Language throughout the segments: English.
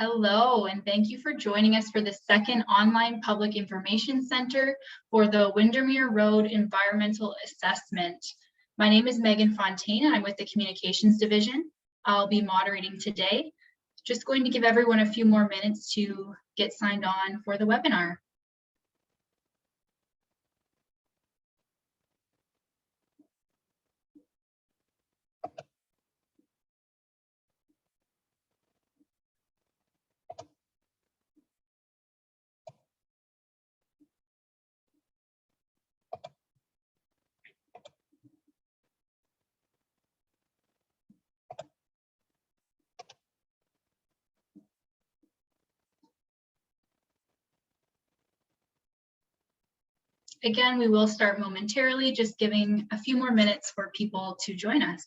Hello, and thank you for joining us for the second online public information center for the Windermere Road Environmental Assessment. My name is Megan Fontaine, and I'm with the Communications Division. I'll be moderating today. Just going to give everyone a few more minutes to get signed on for the webinar. Again, we will start momentarily, just giving a few more minutes for people to join us.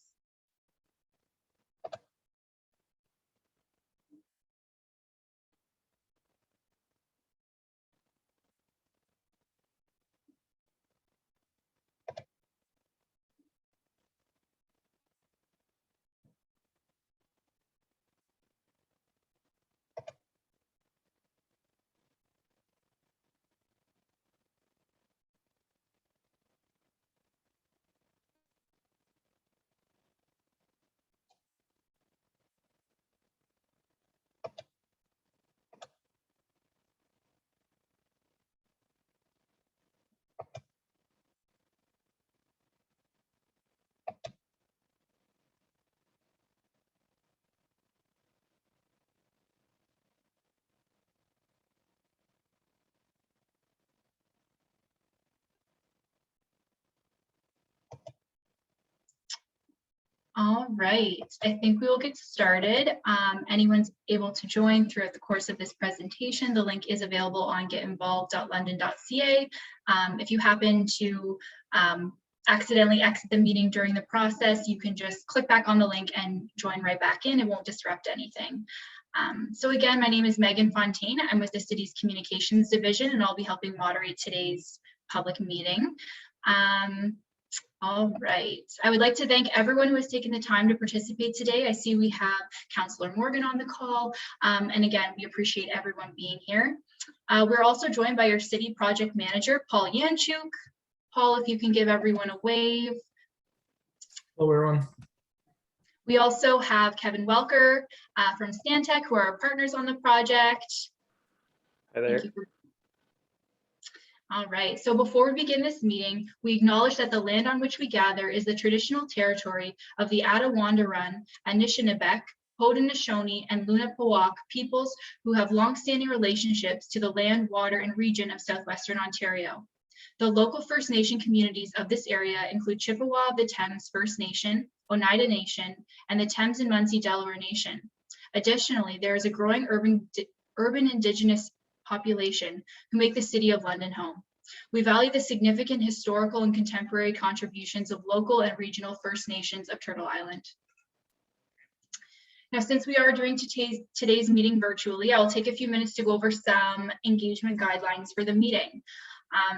All right, I think we will get started. Anyone's able to join throughout the course of this presentation. The link is available on getinvolved.london.ca. If you happen to accidentally exit the meeting during the process, you can just click back on the link and join right back in. It won't disrupt anything. So again, my name is Megan Fontaine. I'm with the city's Communications Division, and I'll be helping moderate today's public meeting. All right, I would like to thank everyone who has taken the time to participate today. I see we have Councillor Morgan on the call, and again, we appreciate everyone being here. We're also joined by your city project manager, Paul Yanchuk. Paul, if you can give everyone a wave. Hello, everyone. We also have Kevin Welker from Stantec, who are our partners on the project. Hi there. All right, so before we begin this meeting, we acknowledge that the land on which we gather is the traditional territory of the Attawandaron, Anishinaabe, Haudenosaunee, and Lunapawak peoples who have long-standing relationships to the land, water, and region of southwestern Ontario. The local First Nation communities of this area include Chippewa of the Thames First Nation, Oneida Nation, and the Thames and Munsee Delaware Nation. Additionally, there is a growing urban Indigenous population who make the City of London home. We value the significant historical and contemporary contributions of local and regional First Nations of Turtle Island. Now, since we are doing today's meeting virtually, I will take a few minutes to go over some engagement guidelines for the meeting.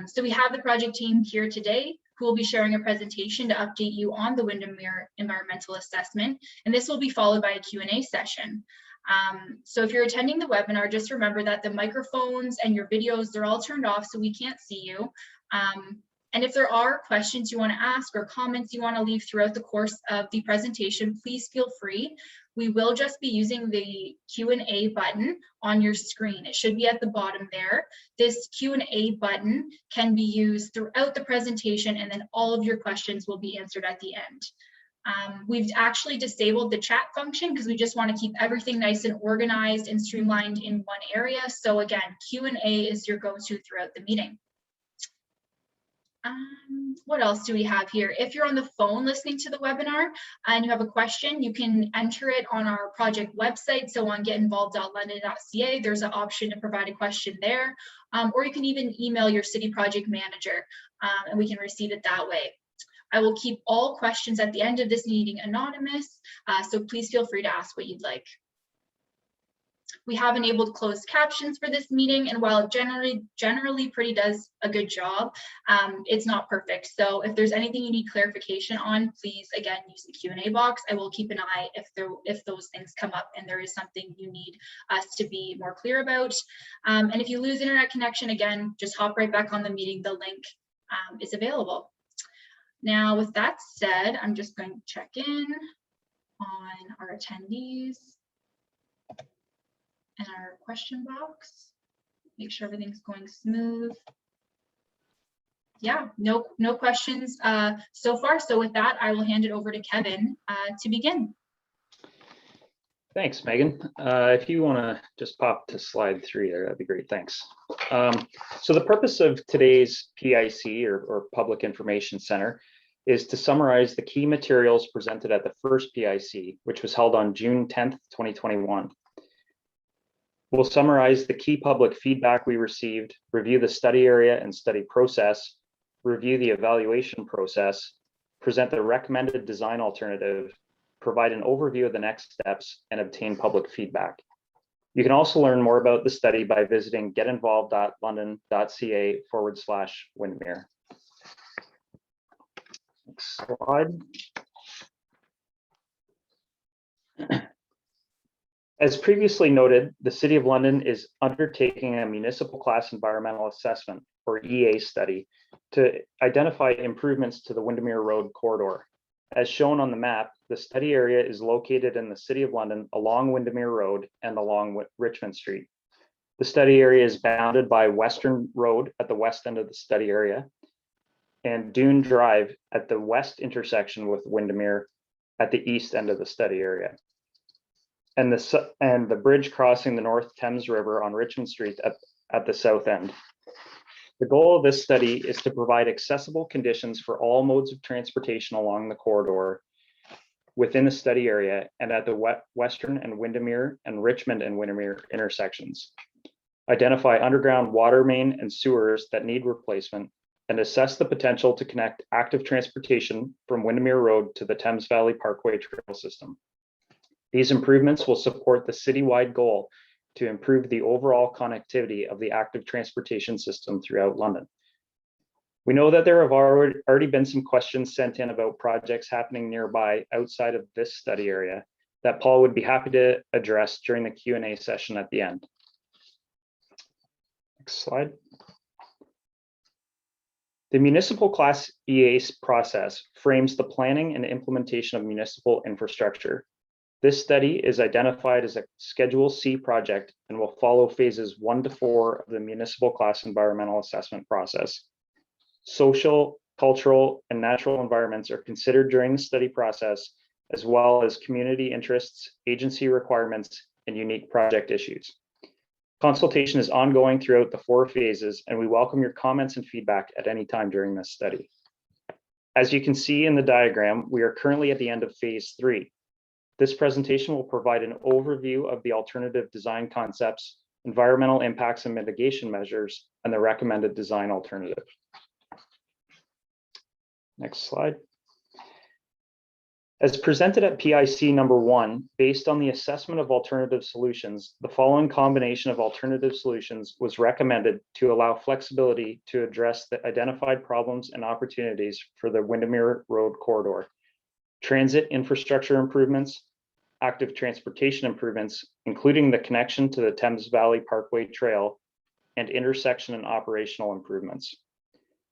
So we have the project team here today who will be sharing a presentation to update you on the Windermere Environmental Assessment, and this will be followed by a Q&A session. So if you're attending the webinar, just remember that the microphones and your videos, they're all turned off so we can't see you. And if there are questions you want to ask or comments you want to leave throughout the course of the presentation, please feel free. We will just be using the Q&A button on your screen. It should be at the bottom there. This Q&A button can be used throughout the presentation, and then all of your questions will be answered at the end. We've actually disabled the chat function because we just want to keep everything nice and organized and streamlined in one area. So again, Q&A is your go-to throughout the meeting. What else do we have here? If you're on the phone listening to the webinar and you have a question, you can enter it on our project website. So on getinvolved.london.ca, there's an option to provide a question there, or you can even email your city project manager and we can receive it that way. I will keep all questions at the end of this meeting anonymous, so please feel free to ask what you'd like. We have enabled closed captions for this meeting, and while it generally pretty does a good job, it's not perfect. So if there's anything you need clarification on, please again use the Q&A box. I will keep an eye if those things come up and there is something you need us to be more clear about. And if you lose internet connection, again, just hop right back on the meeting. The link is available. Now, with that said, I'm just going to check in on our attendees and our question box, make sure everything's going smooth. Yeah, no questions so far. So with that, I will hand it over to Kevin to begin. Thanks, Megan. If you want to just pop to slide 3 there, that'd be great. Thanks. So the purpose of today's PIC or Public Information Center is to summarize the key materials presented at the first PIC, which was held on June 10th, 2021. We'll summarize the key public feedback we received, review the study area and study process, review the evaluation process, present the recommended design alternative, provide an overview of the next steps, and obtain public feedback. You can also learn more about the study by visiting getinvolved.london.ca/Windermere. Next slide. As previously noted, the City of London is undertaking a municipal class environmental assessment, or EA study, to identify improvements to the Windermere Road corridor. As shown on the map, the study area is located in the City of London along Windermere Road and along Richmond Street. The study area is bounded by Western Road at the west end of the study area and Dune Drive at the west intersection with Windermere at the east end of the study area, and the bridge crossing the North Thames River on Richmond Street at the south end. The goal of this study is to provide accessible conditions for all modes of transportation along the corridor within the study area and at the Western and Windermere and Richmond and Windermere intersections. Identify underground water main and sewers that need replacement, and assess the potential to connect active transportation from Windermere Road to the Thames Valley Parkway trail system. These improvements will support the citywide goal to improve the overall connectivity of the active transportation system throughout London. We know that there have already been some questions sent in about projects happening nearby outside of this study area that Paul would be happy to address during the Q&A session at the end. Next slide. The municipal class EA process frames the planning and implementation of municipal infrastructure. This study is identified as a Schedule C project and will follow phases 1 to 4 of the municipal class environmental assessment process. Social, cultural, and natural environments are considered during the study process, as well as community interests, agency requirements, and unique project issues. Consultation is ongoing throughout the 4 phases, and we welcome your comments and feedback at any time during this study. As you can see in the diagram, we are currently at the end of phase 3. This presentation will provide an overview of the alternative design concepts, environmental impacts and mitigation measures, and the recommended design alternative. Next slide. As presented at PIC number 1, based on the assessment of alternative solutions, the following combination of alternative solutions was recommended to allow flexibility to address the identified problems and opportunities for the Windermere Road corridor: transit infrastructure improvements, active transportation improvements, including the connection to the Thames Valley Parkway Trail, and intersection and operational improvements.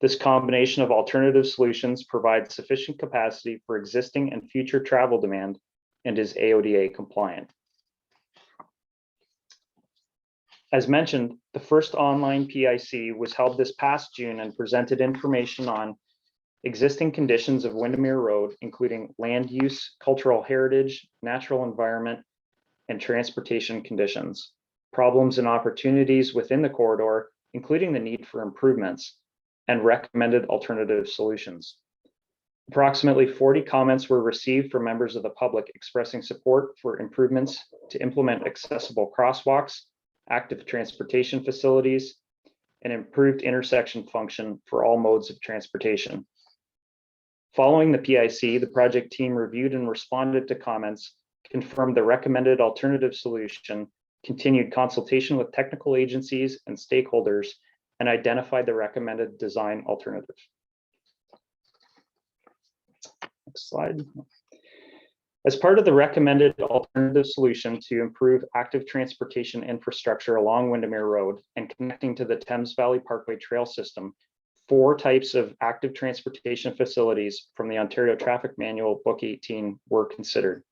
This combination of alternative solutions provides sufficient capacity for existing and future travel demand and is AODA compliant. As mentioned, the first online PIC was held this past June and presented information on existing conditions of Windermere Road, including land use, cultural heritage, natural environment, and transportation conditions, problems and opportunities within the corridor, including the need for improvements, and recommended alternative solutions. Approximately 40 comments were received from members of the public expressing support for improvements to implement accessible crosswalks, active transportation facilities, and improved intersection function for all modes of transportation. Following the PIC, the project team reviewed and responded to comments, confirmed the recommended alternative solution, continued consultation with technical agencies and stakeholders, and identified the recommended design alternative. Next slide. As part of the recommended alternative solution to improve active transportation infrastructure along Windermere Road and connecting to the Thames Valley Parkway trail system, 4 types of active transportation facilities from the Ontario Traffic Manual Book 18 were considered.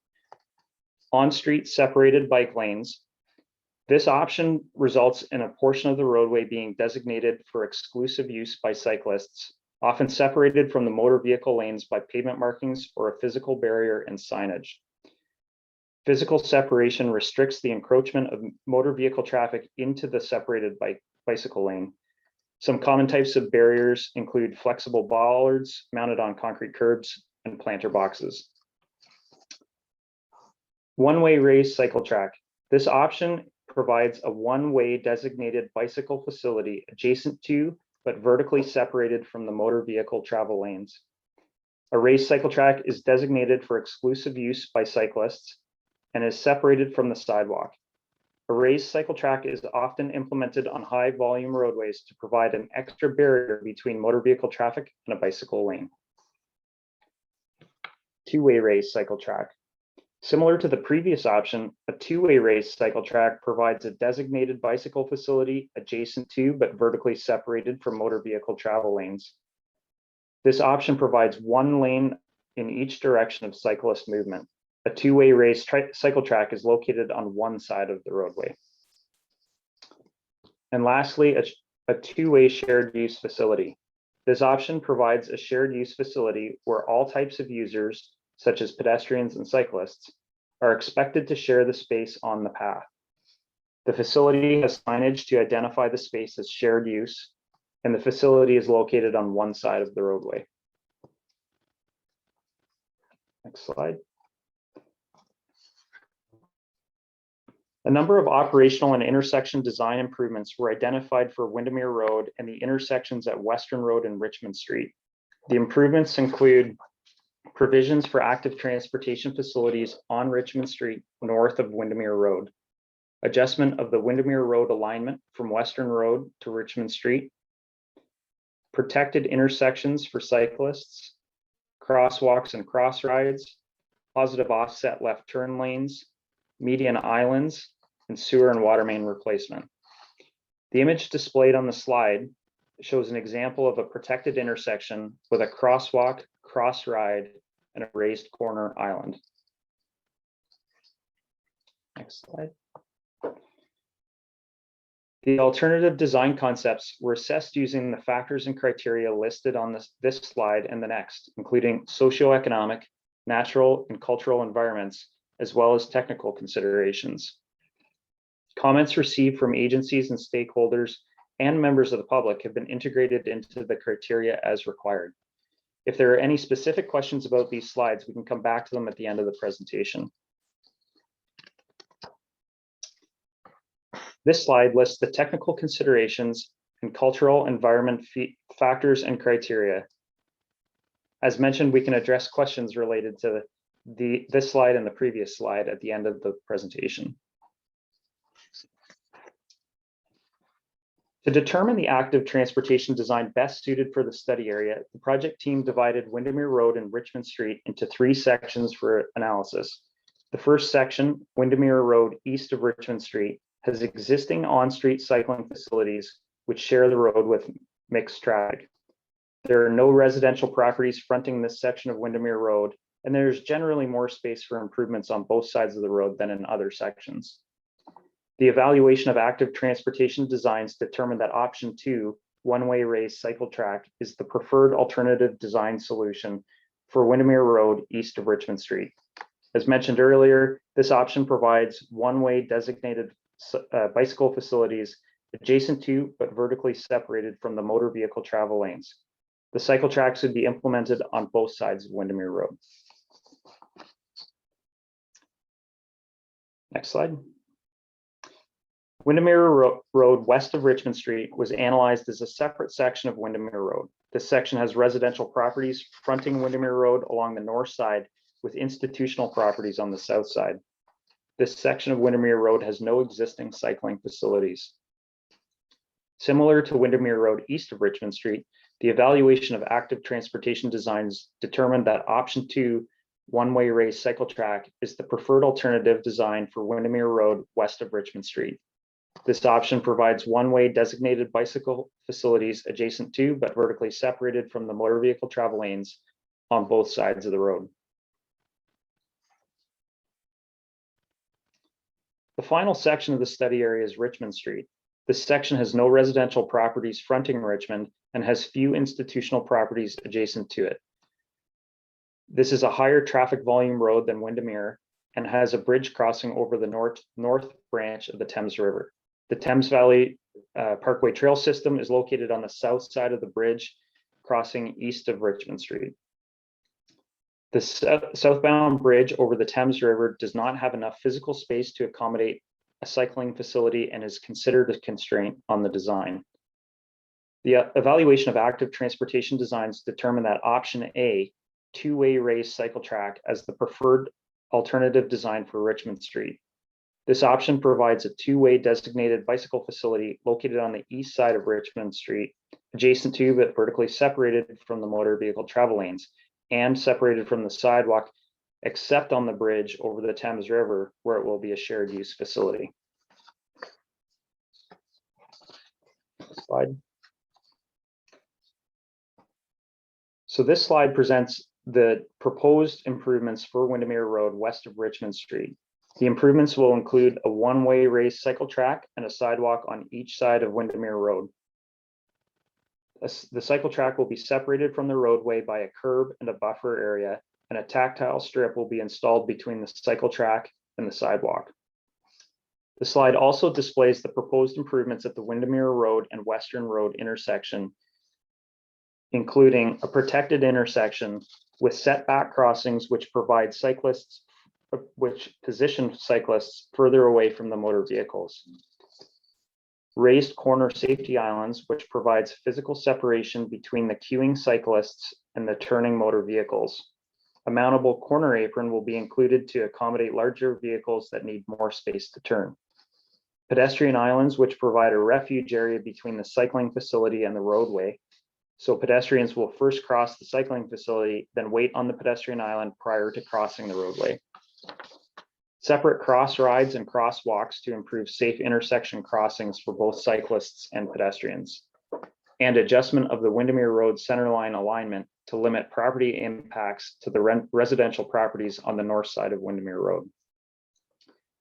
On-street separated bike lanes. This option results in a portion of the roadway being designated for exclusive use by cyclists, often separated from the motor vehicle lanes by pavement markings or a physical barrier and signage. Physical separation restricts the encroachment of motor vehicle traffic into the separated bicycle lane. Some common types of barriers include flexible bollards mounted on concrete curbs and planter boxes. One-way raised cycle track. This option provides a one-way designated bicycle facility adjacent to but vertically separated from the motor vehicle travel lanes. A raised cycle track is designated for exclusive use by cyclists and is separated from the sidewalk. A raised cycle track is often implemented on high volume roadways to provide an extra barrier between motor vehicle traffic and a bicycle lane. Two-way raised cycle track. Similar to the previous option, a two-way raised cycle track provides a designated bicycle facility adjacent to but vertically separated from motor vehicle travel lanes. This option provides one lane in each direction of cyclist movement. A two-way raised cycle track is located on one side of the roadway. And lastly, a two-way shared use facility. This option provides a shared use facility where all types of users, such as pedestrians and cyclists, are expected to share the space on the path. The facility has signage to identify the space as shared use, and the facility is located on one side of the roadway. Next slide. A number of operational and intersection design improvements were identified for Windermere Road and the intersections at Western Road and Richmond Street. The improvements include provisions for active transportation facilities on Richmond Street north of Windermere Road, adjustment of the Windermere Road alignment from Western Road to Richmond Street, protected intersections for cyclists, crosswalks and cross rides, positive offset left turn lanes, median islands, and sewer and water main replacement. The image displayed on the slide shows an example of a protected intersection with a crosswalk, cross ride, and a raised corner island. Next slide. The alternative design concepts were assessed using the factors and criteria listed on this slide and the next, including socioeconomic, natural, and cultural environments, as well as technical considerations. Comments received from agencies and stakeholders and members of the public have been integrated into the criteria as required. If there are any specific questions about these slides, we can come back to them at the end of the presentation. This slide lists the technical considerations and cultural environment factors and criteria. As mentioned, we can address questions related to this slide and the previous slide at the end of the presentation. To determine the active transportation design best suited for the study area, the project team divided Windermere Road and Richmond Street into 3 sections for analysis. The first section, Windermere Road east of Richmond Street, has existing on-street cycling facilities which share the road with mixed traffic. There are no residential properties fronting this section of Windermere Road, and there's generally more space for improvements on both sides of the road than in other sections. The evaluation of active transportation designs determined that option 2, one-way raised cycle track, is the preferred alternative design solution for Windermere Road east of Richmond Street. As mentioned earlier, this option provides one-way designated bicycle facilities adjacent to but vertically separated from the motor vehicle travel lanes. The cycle tracks would be implemented on both sides of Windermere Road. Next slide. Windermere Road west of Richmond Street was analyzed as a separate section of Windermere Road. This section has residential properties fronting Windermere Road along the north side with institutional properties on the south side. this section of Windermere Road has no existing cycling facilities. Similar to Windermere Road east of Richmond Street, the evaluation of active transportation designs determined that option 2, one-way raised cycle track, is the preferred alternative design for Windermere Road west of Richmond Street. This option provides one-way designated bicycle facilities adjacent to but vertically separated from the motor vehicle travel lanes on both sides of the road. The final section of the study area is Richmond Street. This section has no residential properties fronting Richmond and has few institutional properties adjacent to it. This is a higher traffic volume road than Windermere and has a bridge crossing over the north branch of the Thames River. The Thames Valley Parkway Trail System is located on the south side of the bridge crossing east of Richmond Street. The southbound bridge over the Thames River does not have enough physical space to accommodate a cycling facility and is considered a constraint on the design. The evaluation of active transportation designs determined that option A, two-way raised cycle track, as the preferred alternative design for Richmond Street. This option provides a two-way designated bicycle facility located on the east side of Richmond Street, adjacent to but vertically separated from the motor vehicle travel lanes and separated from the sidewalk, except on the bridge over the Thames River, where it will be a shared use facility. Slide. So this slide presents the proposed improvements for Windermere Road west of Richmond Street. The improvements will include a one-way raised cycle track and a sidewalk on each side of Windermere Road. The cycle track will be separated from the roadway by a curb and a buffer area, and a tactile strip will be installed between the cycle track and the sidewalk. The slide also displays the proposed improvements at the Windermere Road and Western Road intersection, including a protected intersection with setback crossings which position cyclists further away from the motor vehicles. Raised corner safety islands, which provides physical separation between the queuing cyclists and the turning motor vehicles. A mountable corner apron will be included to accommodate larger vehicles that need more space to turn. Pedestrian islands, which provide a refuge area between the cycling facility and the roadway. So pedestrians will first cross the cycling facility, then wait on the pedestrian island prior to crossing the roadway. Separate cross rides and crosswalks to improve safe intersection crossings for both cyclists and pedestrians. And adjustment of the Windermere Road centerline alignment to limit property impacts to the residential properties on the north side of Windermere Road.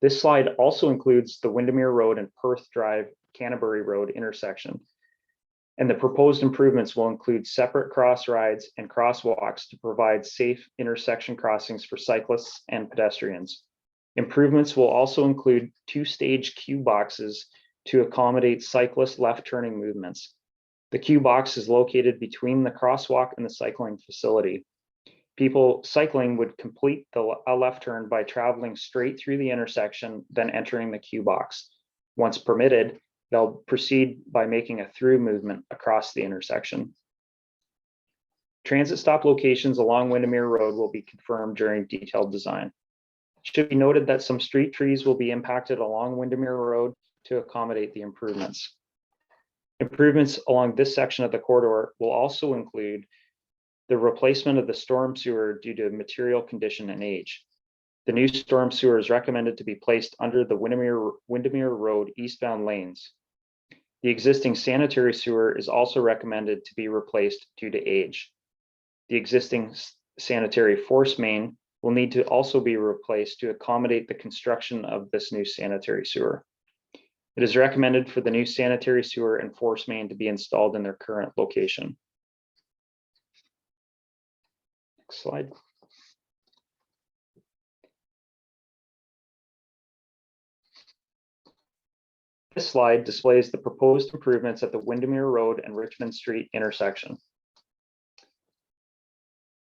This slide also includes the Windermere Road and Perth Drive Canterbury Road intersection. And the proposed improvements will include separate cross rides and crosswalks to provide safe intersection crossings for cyclists and pedestrians. Improvements will also include two-stage queue boxes to accommodate cyclist left turning movements. The queue box is located between the crosswalk and the cycling facility. People cycling would complete a left turn by traveling straight through the intersection, then entering the queue box. Once permitted, they'll proceed by making a through movement across the intersection. Transit stop locations along Windermere Road will be confirmed during detailed design. It should be noted that some street trees will be impacted along Windermere Road to accommodate the improvements. Improvements along this section of the corridor will also include the replacement of the storm sewer due to material condition and age. The new storm sewer is recommended to be placed under the Windermere Road eastbound lanes. The existing sanitary sewer is also recommended to be replaced due to age. The existing sanitary force main will need to also be replaced to accommodate the construction of this new sanitary sewer. It is recommended for the new sanitary sewer and force main to be installed in their current location. Next slide. This slide displays the proposed improvements at the Windermere Road and Richmond Street intersection.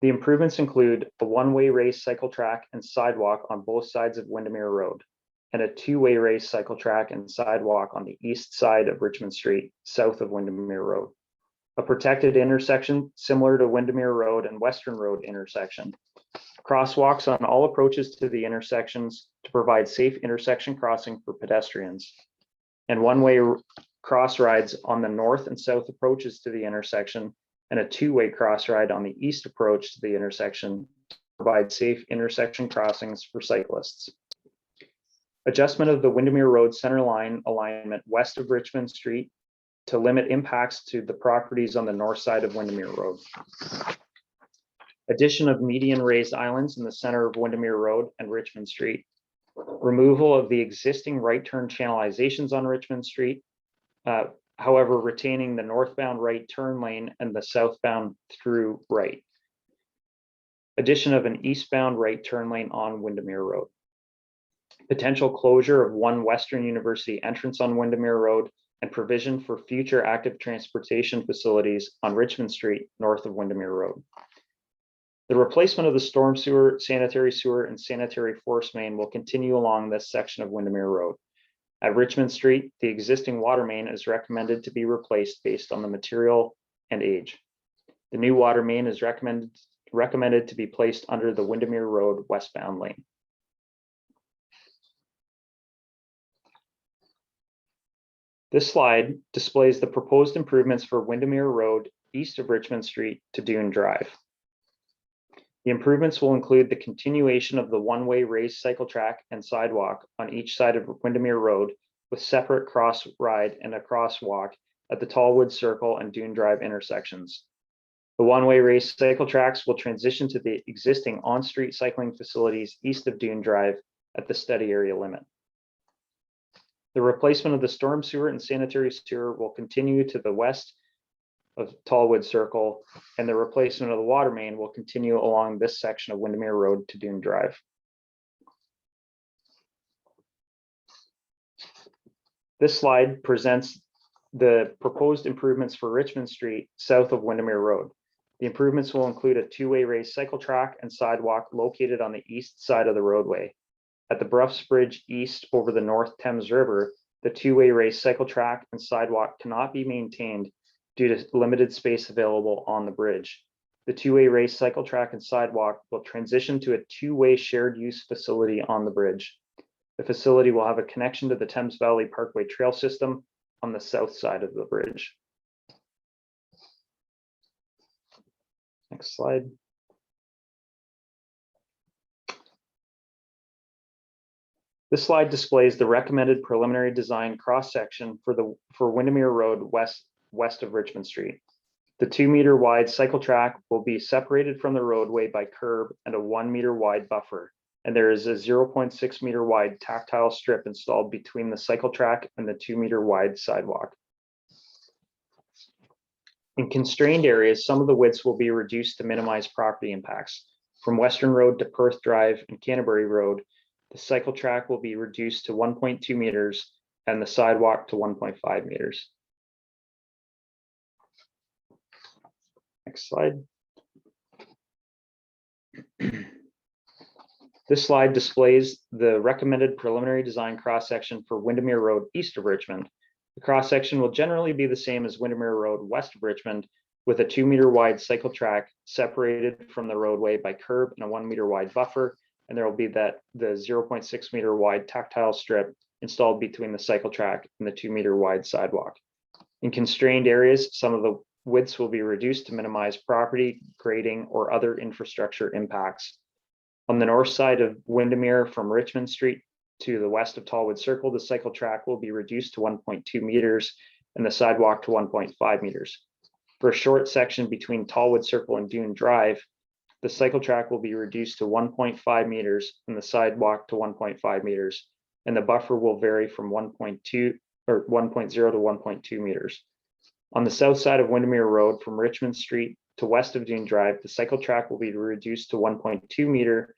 The improvements include a one-way raised cycle track and sidewalk on both sides of Windermere Road, and a two-way raised cycle track and sidewalk on the east side of Richmond Street, south of Windermere Road. A protected intersection similar to Windermere Road and Western Road intersection, Crosswalks on all approaches to the intersections to provide safe intersection crossing for pedestrians. And one-way cross rides on the north and south approaches to the intersection, and a two-way cross ride on the east approach to the intersection to provide safe intersection crossings for cyclists. Adjustment of the Windermere Road center line alignment west of Richmond Street to limit impacts to the properties on the north side of Windermere Road. Addition of median raised islands in the center of Windermere Road and Richmond Street. Removal of the existing right turn channelizations on Richmond Street, however, retaining the northbound right turn lane and the southbound through right. Addition of an eastbound right turn lane on Windermere Road. Potential closure of one Western University entrance on Windermere Road and provision for future active transportation facilities on Richmond Street north of Windermere Road. The replacement of the storm sewer, sanitary sewer, and sanitary force main will continue along this section of Windermere Road. At Richmond Street, the existing water main is recommended to be replaced based on the material and age. The new water main is recommended to be placed under the Windermere Road westbound lane. This slide displays the proposed improvements for Windermere Road east of Richmond Street to Dune Drive. The improvements will include the continuation of the one-way raised cycle track and sidewalk on each side of Windermere Road with separate cross ride and a crosswalk at the Tallwood Circle and Dune Drive intersections. The one-way raised cycle tracks will transition to the existing on-street cycling facilities east of Dune Drive at the study area limit. The replacement of the storm sewer and sanitary sewer will continue to the west of Tallwood Circle, and the replacement of the water main will continue along this section of Windermere Road to Dune Drive. This slide presents the proposed improvements for Richmond Street south of Windermere Road. The improvements will include a two-way raised cycle track and sidewalk located on the east side of the roadway. At the Bruffs Bridge east over the North Thames River, the two-way raised cycle track and sidewalk cannot be maintained due to limited space available on the bridge. The two-way raised cycle track and sidewalk will transition to a two-way shared use facility on the bridge. The facility will have a connection to the Thames Valley Parkway trail system on the south side of the bridge. Next slide. This slide displays the recommended preliminary design cross-section for Windermere Road west of Richmond Street. The 2-meter wide cycle track will be separated from the roadway by curb and a 1 meter wide buffer, and there is a 0.6 meter wide tactile strip installed between the cycle track and the 2 meter wide sidewalk. In constrained areas, some of the widths will be reduced to minimize property impacts. From Western Road to Perth Drive and Canterbury Road, the cycle track will be reduced to 1.2 meters and the sidewalk to 1.5 meters. Next slide. This slide displays the recommended preliminary design cross-section for Windermere Road east of Richmond. The cross-section will generally be the same as Windermere Road west of Richmond, with a 2 meter wide cycle track separated from the roadway by curb and a 1 meter wide buffer, and there will be the 0.6 meter wide tactile strip installed between the cycle track and the 2 meter wide sidewalk. In constrained areas, some of the widths will be reduced to minimize property, grading, or other infrastructure impacts. On the north side of Windermere from Richmond Street to the west of Tallwood Circle, the cycle track will be reduced to 1.2 meters and the sidewalk to 1.5 meters. For a short section between Tallwood Circle and Dune Drive, the cycle track will be reduced to 1.5 meters and the sidewalk to 1.5 meters, and the buffer will vary from 1.0 to 1.2 meters. On the south side of Windermere Road from Richmond Street to west of Dune Drive, the cycle track will be reduced to 1.2 meter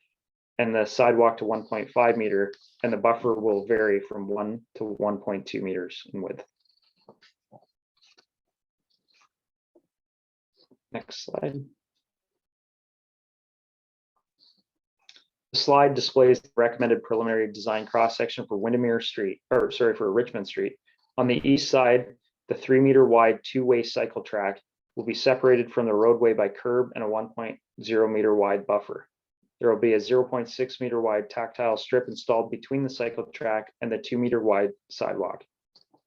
and the sidewalk to 1.5 meter, and the buffer will vary from 1 to 1.2 meters in width. Next slide. The slide displays the recommended preliminary design cross-section for Richmond Street. On the east side, the 3 meter wide two-way cycle track will be separated from the roadway by curb and a 1.0 meter wide buffer. There will be a 0.6 meter wide tactile strip installed between the cycle track and the 2 meter wide sidewalk.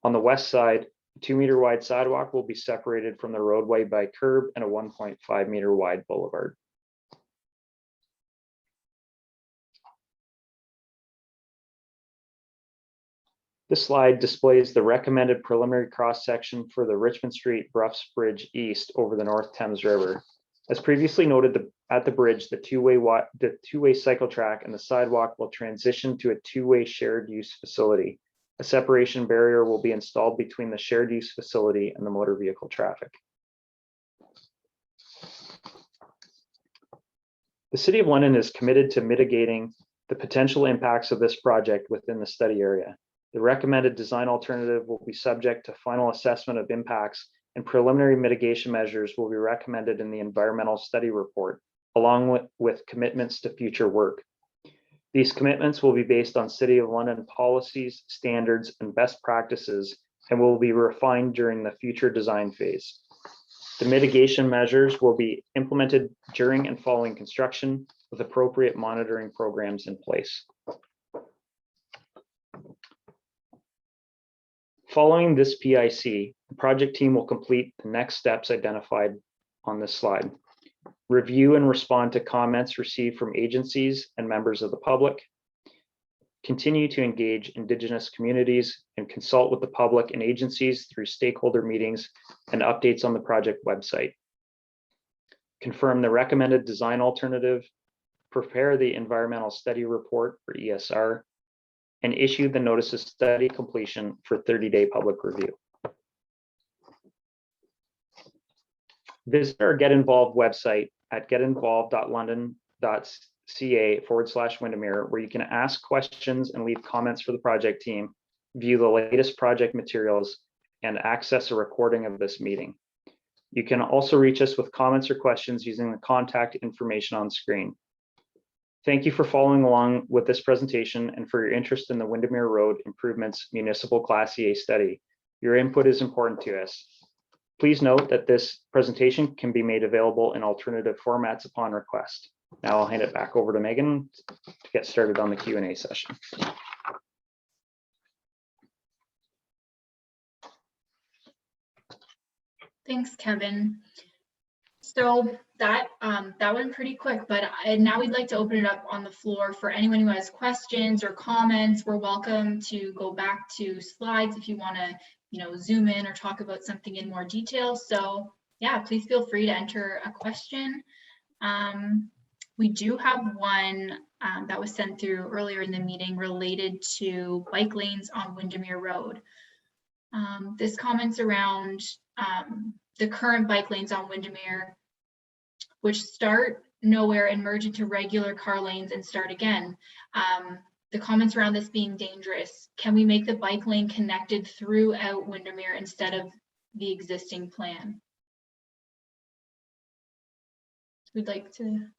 On the west side, a 2 meter wide sidewalk will be separated from the roadway by curb and a 1.5 meter wide boulevard. This slide displays the recommended preliminary cross-section for the Richmond Street Bruffs Bridge East over the North Thames River. As previously noted, at the bridge, the two-way cycle track and the sidewalk will transition to a two-way shared use facility. A separation barrier will be installed between the shared use facility and the motor vehicle traffic. The City of London is committed to mitigating the potential impacts of this project within the study area. The recommended design alternative will be subject to final assessment of impacts, and preliminary mitigation measures will be recommended in the environmental study report, along with commitments to future work. These commitments will be based on City of London policies, standards, and best practices, and will be refined during the future design phase. The mitigation measures will be implemented during and following construction with appropriate monitoring programs in place. Following this PIC, the project team will complete the next steps identified on this slide. Review and respond to comments received from agencies and members of the public. Continue to engage Indigenous communities and consult with the public and agencies through stakeholder meetings and updates on the project website. Confirm the recommended design alternative. Prepare the environmental study report for ESR. And issue the notice of study completion for 30-day public review. Visit our Get Involved website at getinvolved.london.ca/Windermere, where you can ask questions and leave comments for the project team, view the latest project materials, and access a recording of this meeting. You can also reach us with comments or questions using the contact information on screen. Thank you for following along with this presentation and for your interest in the Windermere Road Improvements Municipal Class EA study. Your input is important to us. Please note that this presentation can be made available in alternative formats upon request. Now I'll hand it back over to Megan to get started on the Q&A session. Thanks, Kevin. So that went pretty quick, but now we'd like to open it up on the floor for anyone who has questions or comments. We're welcome to go back to slides if you want to, zoom in or talk about something in more detail. So yeah, please feel free to enter a question. We do have one that was sent through earlier in the meeting related to bike lanes on Windermere Road. This comments around the current bike lanes on Windermere, which start nowhere and merge into regular car lanes and start again. The comments around this being dangerous. Can we make the bike lane connected throughout Windermere instead of the existing plan? We'd like to.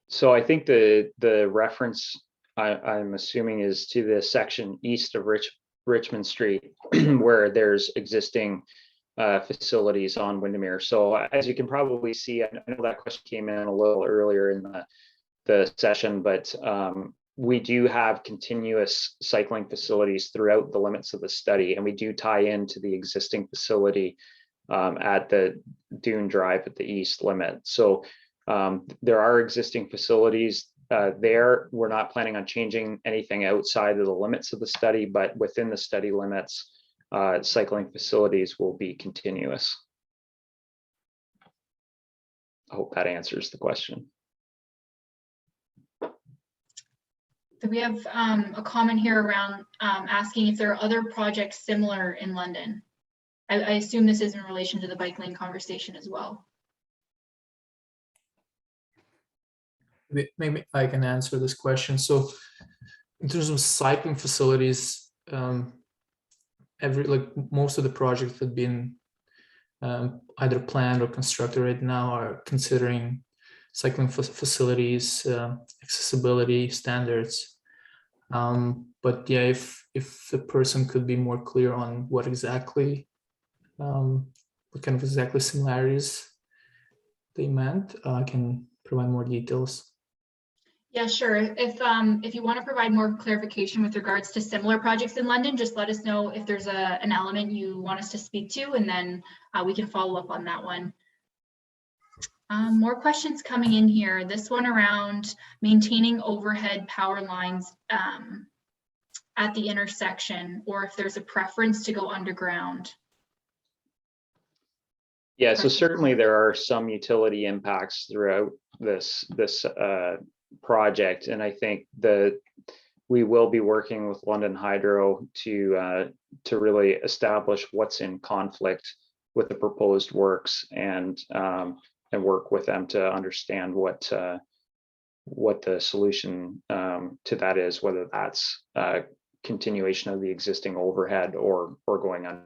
So I think the reference I'm assuming is to the section east of Richmond Street where there's existing facilities on Windermere. So as you can probably see, I know that question came in a little earlier in the session, but we do have continuous cycling facilities throughout the limits of the study, and we do tie into the existing facility at the Dune Drive at the east limit. So there are existing facilities there. We're not planning on changing anything outside of the limits of the study, but within the study limits, cycling facilities will be continuous. I hope that answers the question. So we have a comment here around asking if there are other projects similar in London. I assume this is in relation to the bike lane conversation as well. Maybe I can answer this question. So in terms of cycling facilities, most of the projects that have been either planned or constructed right now are considering cycling facilities, accessibility standards. But yeah, if the person could be more clear on what exactly, what kind of exactly similarities they meant, I can provide more details. Yeah, sure. If you want to provide more clarification with regards to similar projects in London, just let us know if there's an element you want us to speak to, and then we can follow up on that one. More questions coming in here. This one around maintaining overhead power lines at the intersection, or if there's a preference to go underground. Yeah, so certainly there are some utility impacts throughout this project, and I think we will be working with London Hydro to really establish what's in conflict with the proposed works, and work with them to understand what the solution to that is, whether that's continuation of the existing overhead or going under.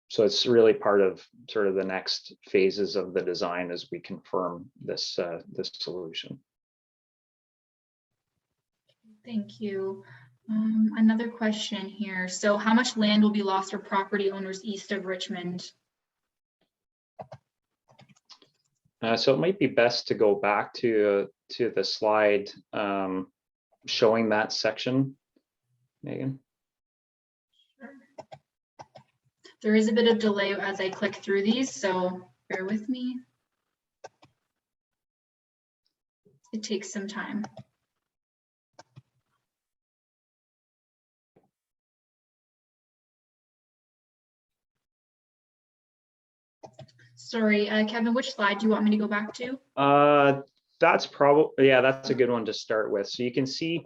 So it's really part of sort of the next phases of the design as we confirm this solution. Thank you. Another question here. So how much land will be lost for property owners east of Richmond? So it might be best to go back to the slide showing that section, Megan. There is a bit of delay as I click through these, so bear with me. It takes some time. Sorry, Kevin, which slide do you want me to go back to? That's probably, yeah, that's a good one to start with. So you can see,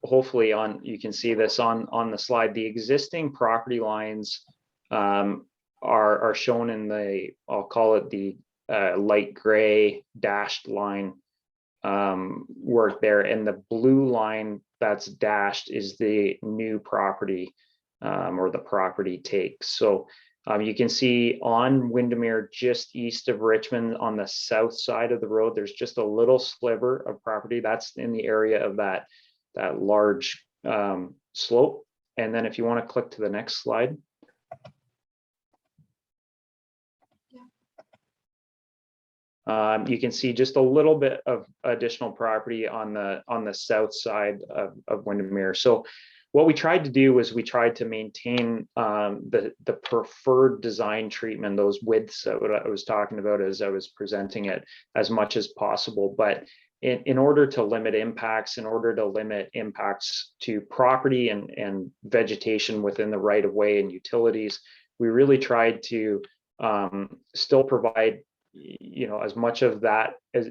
hopefully you can see this on the slide. The existing property lines are shown in I'll call it the light gray dashed line work there, and the blue line that's dashed is the new property or the property take. So you can see on Windermere, just east of Richmond on the south side of the road, there's just a little sliver of property that's in the area of that large slope. And then if you want to click to the next slide. You can see just a little bit of additional property on the south side of Windermere. So what we tried to do was we tried to maintain the preferred design treatment, those widths that I was talking about as I was presenting it, as much as possible. But in order to limit impacts, to property and vegetation within the right of way and utilities, we really tried to still provide, you know, as much of that as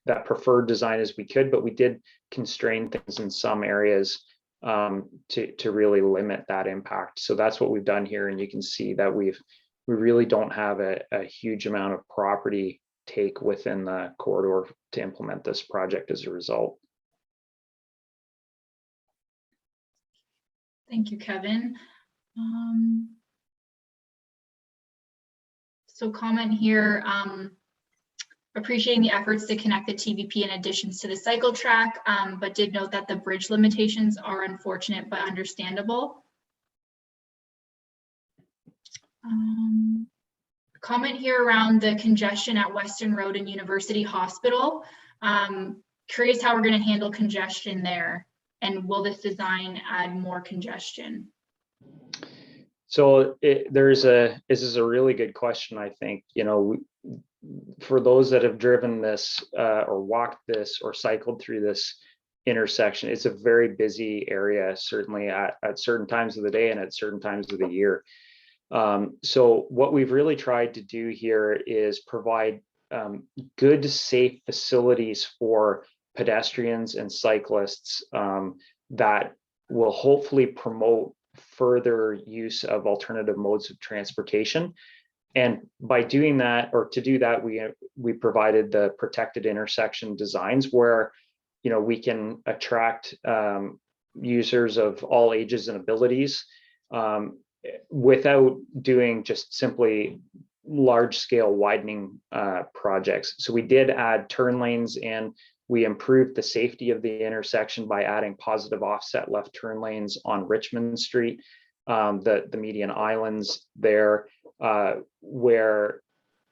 that preferred design as we could, but we did constrain things in some areas to really limit that impact. So that's what we've done here, and you can see that we really don't have a huge amount of property take within the corridor to implement this project as a result. Thank you, Kevin. So comment here, appreciating the efforts to connect the TVP in additions to the cycle track, but did note that the bridge limitations are unfortunate but understandable. Comment here around the congestion at Western Road and University Hospital. Curious how we're going to handle congestion there, and will this design add more congestion? So this is a really good question. I think, you know, for those that have driven this or walked this or cycled through this intersection, it's a very busy area, certainly at certain times of the day and at certain times of the year. So what we've really tried to do here is provide good, safe facilities for pedestrians and cyclists that will hopefully promote further use of alternative modes of transportation. And by doing that, or to do that, we provided the protected intersection designs where, you know, we can attract users of all ages and abilities without doing just simply large scale widening projects. So we did add turn lanes in. We improved the safety of the intersection by adding positive offset left turn lanes on Richmond Street, the median islands there, where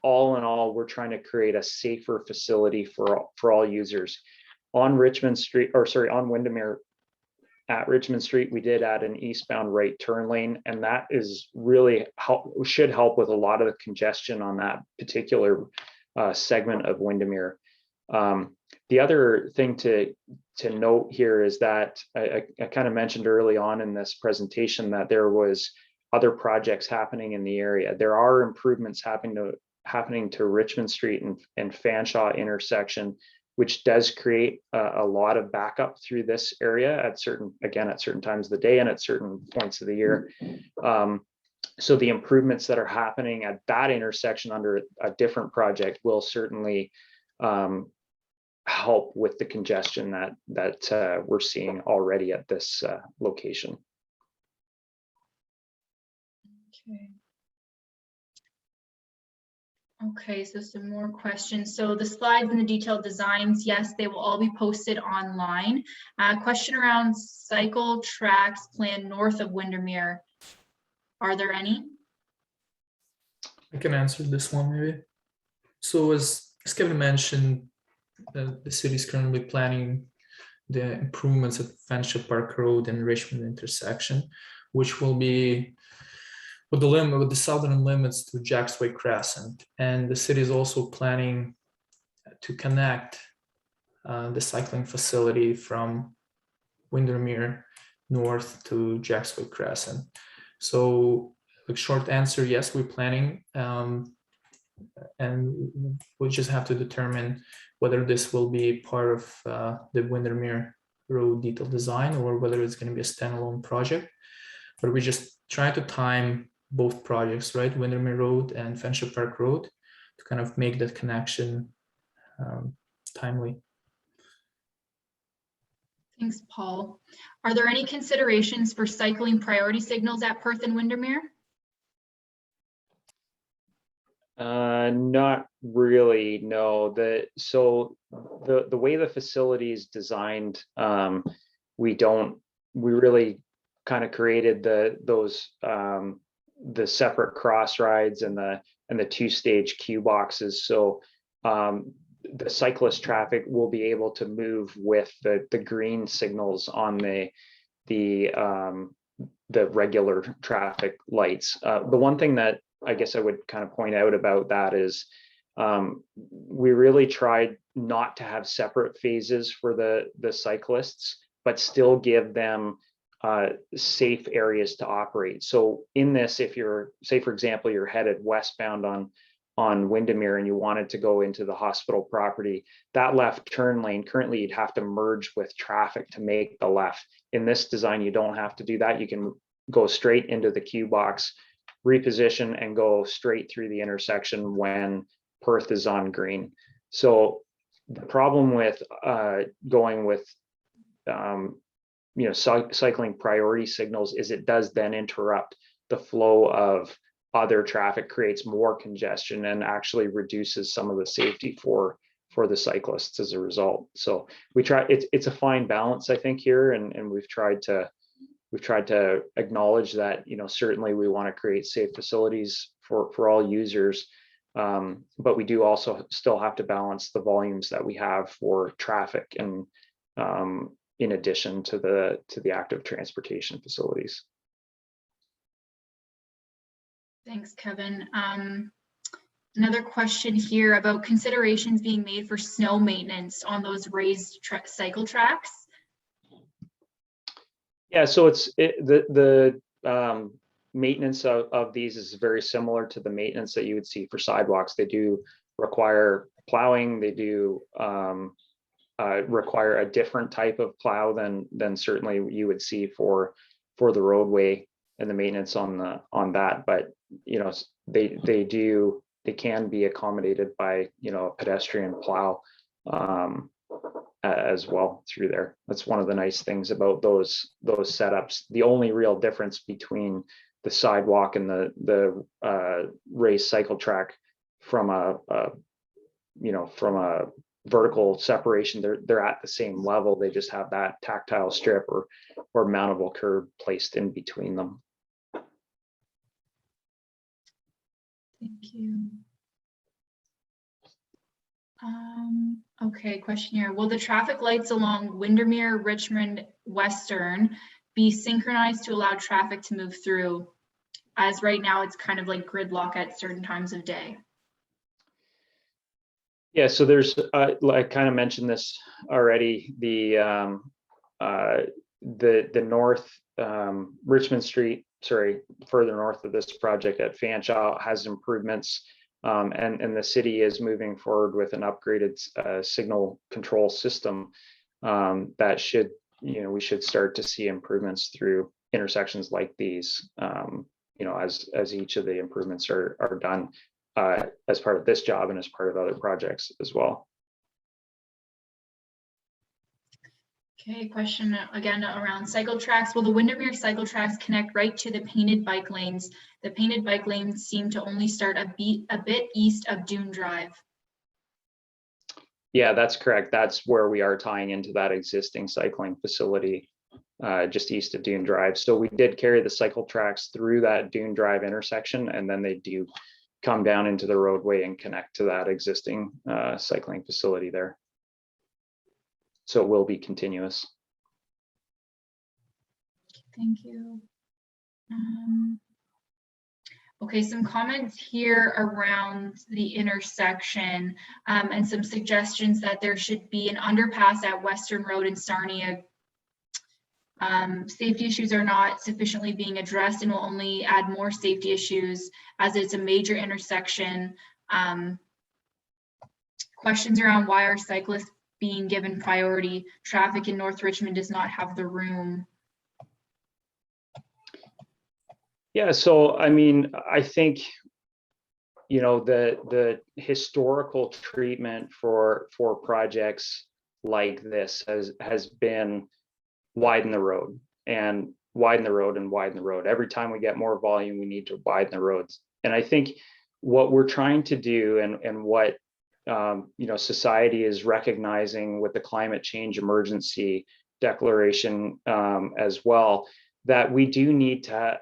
all in all, we're trying to create a safer facility for all users. On Richmond Street, or sorry, on Windermere at Richmond Street, we did add an eastbound right turn lane, and that is really should help with a lot of the congestion on that particular segment of Windermere. The other thing to note here is that I kind of mentioned early on in this presentation that there was other projects happening in the area. There are improvements happening to Richmond Street and Fanshawe intersection, which does create a lot of backup through this area at certain times of the day and at certain points of the year. So the improvements that are happening at that intersection under a different project will certainly help with the congestion that we're seeing already at this location. Okay, so some more questions. So the slides and the detailed designs, yes, they will all be posted online. Question around cycle tracks planned north of Windermere. Are there any? I can answer this one maybe. So as Kevin mentioned, the city is currently planning the improvements at Fanshawe Park Road and Richmond intersection, which will be with the southern limits to Jacks Way Crescent. And the city is also planning to connect the cycling facility from Windermere north to Jacks Way Crescent. So the short answer, yes, we're planning, and we'll just have to determine whether this will be part of the Windermere Road detailed design or whether it's going to be a standalone project. But we just try to time both projects, right? Windermere Road and Fanshawe Park Road, to kind of make that connection timely. Thanks, Paul. Are there any considerations for cycling priority signals at Perth and Windermere? Not really, no. So the way the facility is designed, we really kind of created the separate cross rides and the two-stage queue boxes. So the cyclist traffic will be able to move with the green signals on the regular traffic lights. The one thing that I guess I would kind of point out about that is we really tried not to have separate phases for the cyclists, but still give them safe areas to operate. So in this, if you're, say for example, you're headed westbound on Windermere and you wanted to go into the hospital property, that left turn lane, currently you'd have to merge with traffic to make the left. In this design, you don't have to do that. You can go straight into the queue box, reposition, and go straight through the intersection when Perth is on green. So the problem with going with cycling priority signals is it does then interrupt the flow of other traffic, creates more congestion, and actually reduces some of the safety for the cyclists as a result. So we try, it's a fine balance, I think, here, and we've tried to acknowledge that, certainly we want to create safe facilities for all users, but we do also still have to balance the volumes that we have for traffic, and in addition to the active transportation facilities. Thanks, Kevin. Another question here about considerations being made for snow maintenance on those raised cycle tracks. Yeah, so the maintenance of these is very similar to the maintenance that you would see for sidewalks. They do require plowing. They do require a different type of plow than certainly you would see for the roadway and the maintenance on that. But they can be accommodated by a pedestrian plow as well through there. That's one of the nice things about those setups. The only real difference between the sidewalk and the raised cycle track from a vertical separation, they're at the same level. They just have that tactile strip or mountable curb placed in between them. Thank you. Okay, question here. Will the traffic lights along Windermere, Richmond, Western be synchronized to allow traffic to move through? As right now, it's kind of like gridlock at certain times of day. Yeah, so there's, I kind of mentioned this already, the north, Richmond Street, sorry, further north of this project at Fanshawe has improvements. And the city is moving forward with an upgraded signal control system that should, we should start to see improvements through intersections like these, as each of the improvements are done as part of this job and as part of other projects as well. Okay, question again around cycle tracks. Will the Windermere cycle tracks connect right to the painted bike lanes? The painted bike lanes seem to only start a bit east of Dune Drive. Yeah, that's correct. That's where we are tying into that existing cycling facility just east of Dune Drive. So we did carry the cycle tracks through that Dune Drive intersection, and then they do come down into the roadway and connect to that existing cycling facility there. So it will be continuous. Thank you. Okay, some comments here around the intersection and some suggestions that there should be an underpass at Western Road in Sarnia. Safety issues are not sufficiently being addressed and will only add more safety issues as it's a major intersection. Questions around why are cyclists being given priority? Traffic in North Richmond does not have the room. Yeah, so I mean, I think, the historical treatment for projects like this has been widen the road and widen the road and widen the road. Every time we get more volume, we need to widen the roads. And I think what we're trying to do and what society is recognizing with the climate change emergency declaration as well, that we do need to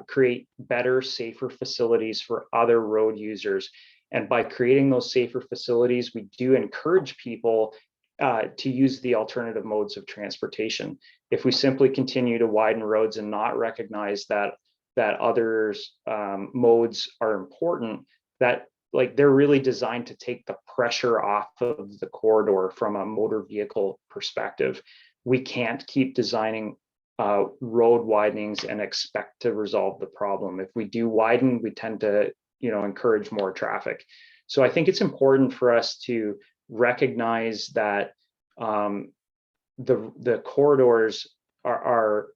create better, safer facilities for other road users. And by creating those safer facilities, we do encourage people to use the alternative modes of transportation. If we simply continue to widen roads and not recognize that others modes are important, that they're really designed to take the pressure off of the corridor from a motor vehicle perspective. We can't keep designing road widenings and expect to resolve the problem. If we do widen, we tend to, encourage more traffic. So I think it's important for us to recognize that the corridors are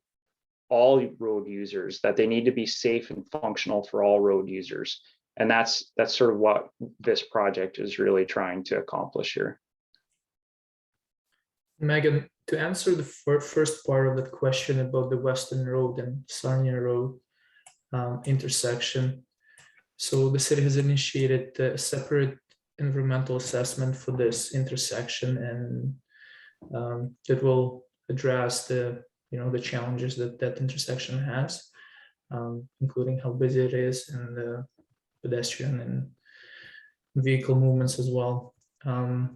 all road users, that they need to be safe and functional for all road users. And that's sort of what this project is really trying to accomplish here. Megan, to answer the first part of that question about the Western Road and Sarnia Road intersection, so the city has initiated a separate environmental assessment for this intersection, and it will address the challenges that intersection has, including how busy it is and the pedestrian and vehicle movements as well.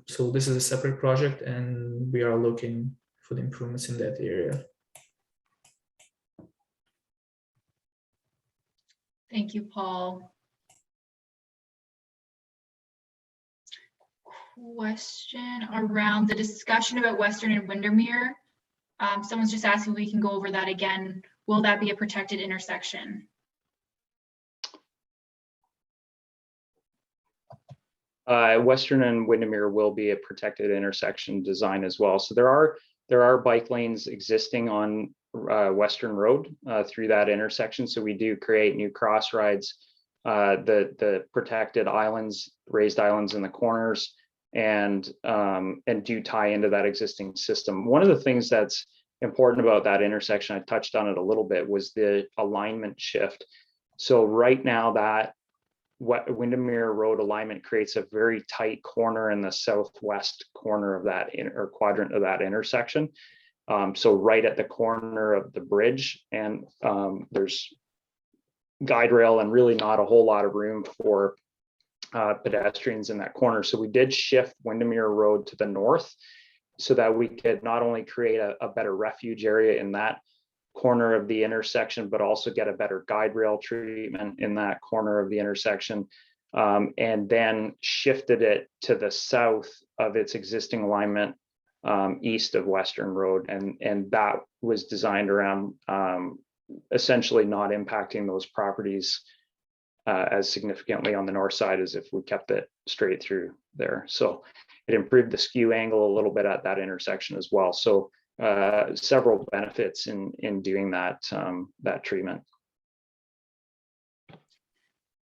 So this is a separate project, and we are looking for the improvements in that area. Thank you, Paul. Question around the discussion about Western and Windermere. Someone's just asking if we can go over that again. Will that be a protected intersection? Western and Windermere will be a protected intersection design as well. So there are bike lanes existing on Western Road through that intersection. So we do create new cross rides, the protected islands, raised islands in the corners, and do tie into that existing system. One of the things that's important about that intersection, I touched on it a little bit, was the alignment shift. So right now that Windermere Road alignment creates a very tight corner in the southwest corner of that quadrant of that intersection. So right at the corner of the bridge, and there's guide rail and really not a whole lot of room for pedestrians in that corner. So we did shift Windermere Road to the north so that we could not only create a better refuge area in that corner of the intersection, but also get a better guide rail treatment in that corner of the intersection, and then shifted it to the south of its existing alignment, east of Western Road. And that was designed around essentially not impacting those properties as significantly on the north side as if we kept it straight through there. So it improved the skew angle a little bit at that intersection as well. So several benefits in doing that treatment.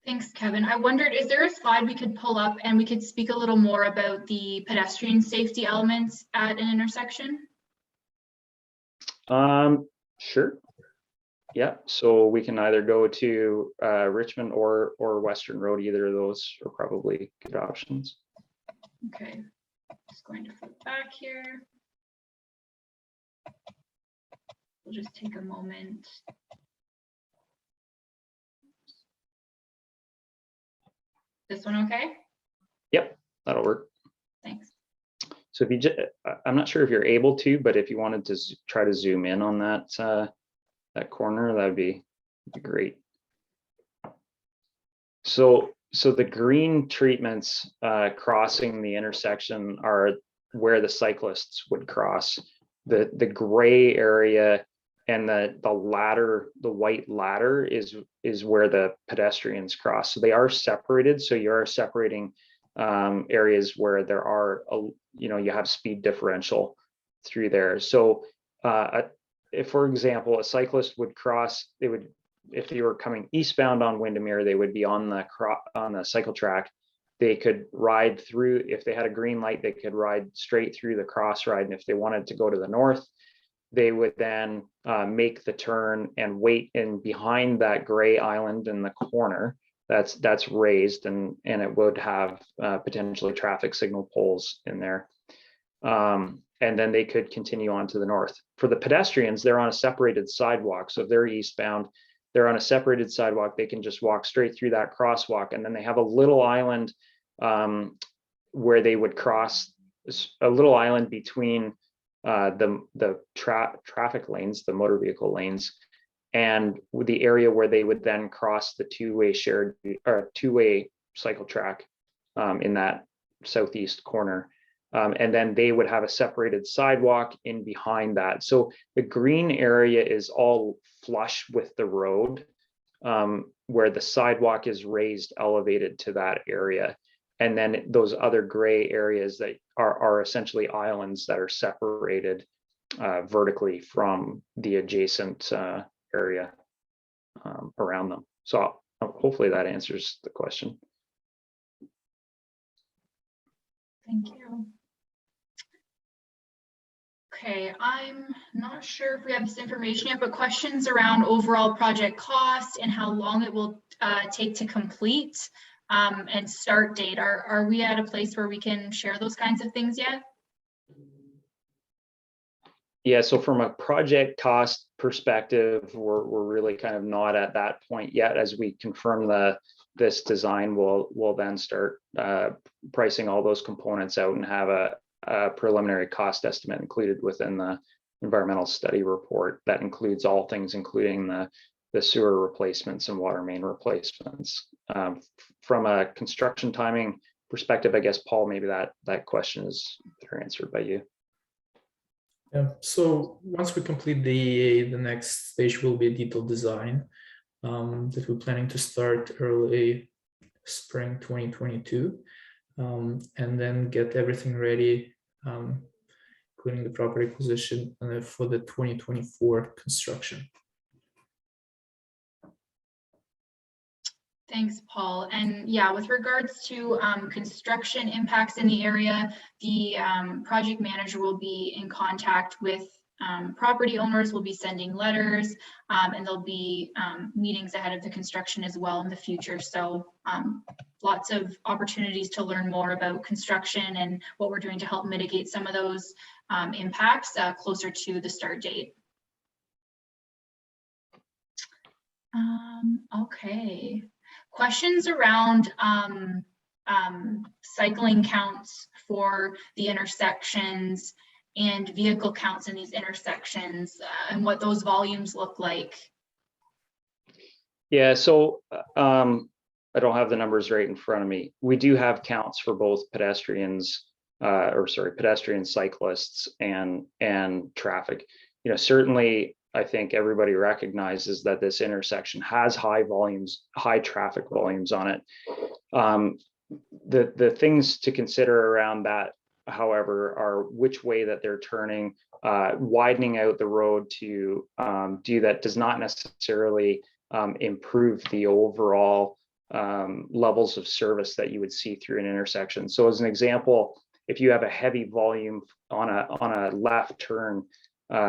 Thanks, Kevin. I wondered, is there a slide we could pull up and we could speak a little more about the pedestrian safety elements at an intersection? Sure. Yeah, so we can either go to Richmond or Western Road. Either of those are probably good options. Okay, just going to flip back here. We'll just take a moment. This one okay? Yep, that'll work. Thanks. So if you just, I'm not sure if you're able to, but if you wanted to try to zoom in on that that corner, that'd be great. So the green treatments crossing the intersection are where the cyclists would cross. The gray area and the white ladder is where the pedestrians cross. So they are separated. So you are separating areas where there are you have speed differential through there. So if, for example, a cyclist would cross, they would, if they were coming eastbound on Windermere, they would be on the cycle track. They could ride through, if they had a green light, they could ride straight through the cross ride. And if they wanted to go to the north, they would then make the turn and wait in behind that gray island in the corner that's raised, and it would have potentially traffic signal poles in there. And then they could continue on to the north. For the pedestrians, they're on a separated sidewalk. So if they're eastbound, they're on a separated sidewalk. They can just walk straight through that crosswalk. And then they have a little island where they would cross, a little island between the traffic lanes, the motor vehicle lanes, and the area where they would then cross the two-way cycle track in that southeast corner. And then they would have a separated sidewalk in behind that. So the green area is all flush with the road, where the sidewalk is raised, elevated to that area. And then those other gray areas that are essentially islands that are separated vertically from the adjacent area around them. So hopefully that answers the question. Thank you. Okay, I'm not sure if we have this information yet, but questions around overall project cost and how long it will take to complete and start date. Are we at a place where we can share those kinds of things yet? Yeah, so from a project cost perspective, we're really kind of not at that point yet. As we confirm this design, we'll then start pricing all those components out and have a preliminary cost estimate included within the environmental study report that includes all things, including the sewer replacements and water main replacements. From a construction timing perspective, I guess, Paul, maybe that question is better answered by you. Yeah, so once we complete the EA, the next stage will be a detailed design that we're planning to start early spring 2022, and then get everything ready, including the property acquisition for the 2024 construction. Thanks, Paul. And yeah, with regards to construction impacts in the area, the project manager will be in contact with property owners, will be sending letters, and there'll be meetings ahead of the construction as well in the future. So lots of opportunities to learn more about construction and what we're doing to help mitigate some of those impacts closer to the start date. Okay. Questions around cycling counts for the intersections and vehicle counts in these intersections, and what those volumes look like? Yeah, so I don't have the numbers right in front of me. We do have counts for both pedestrians, pedestrian, cyclists, and traffic. You know, certainly I think everybody recognizes that this intersection has high traffic volumes on it. The things to consider around that, however, are which way that they're turning, widening out the road to do that does not necessarily improve the overall levels of service that you would see through an intersection. So as an example, if you have a heavy volume on a left turn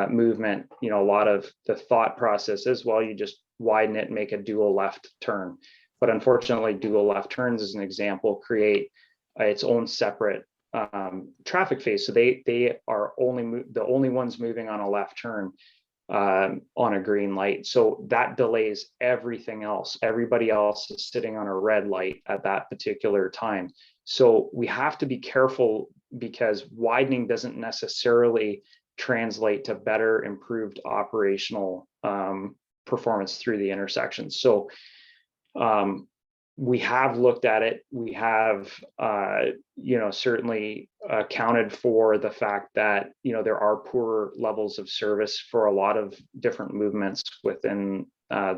movement, you know, a lot of the thought process is, well, you just widen it and make a dual left turn. But unfortunately, dual left turns, as an example, create its own separate traffic phase. So they are the only ones moving on a left turn on a green light. So that delays everything else. Everybody else is sitting on a red light at that particular time. So we have to be careful, because widening doesn't necessarily translate to better improved operational performance through the intersection. So we have looked at it. We have, certainly accounted for the fact that, there are poor levels of service for a lot of different movements within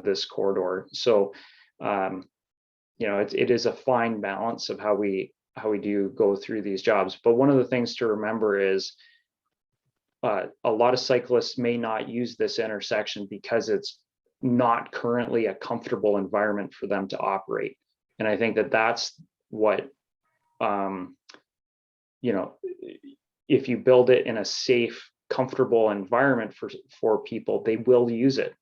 this corridor. So, it is a fine balance of how we do go through these jobs. But one of the things to remember is a lot of cyclists may not use this intersection because it's not currently a comfortable environment for them to operate. And I think that that's what, if you build it in a safe, comfortable environment for people, they will use it.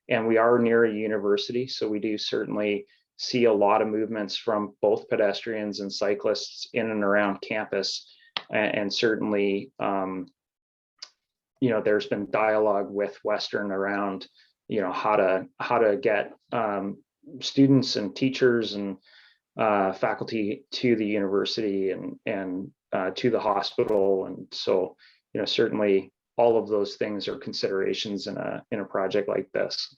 And we are near a university, so we do certainly see a lot of movements from both pedestrians and cyclists in and around campus. And certainly, there's been dialogue with Western around, how to get students and teachers and faculty to the university and to the hospital. And so, certainly all of those things are considerations in a project like this.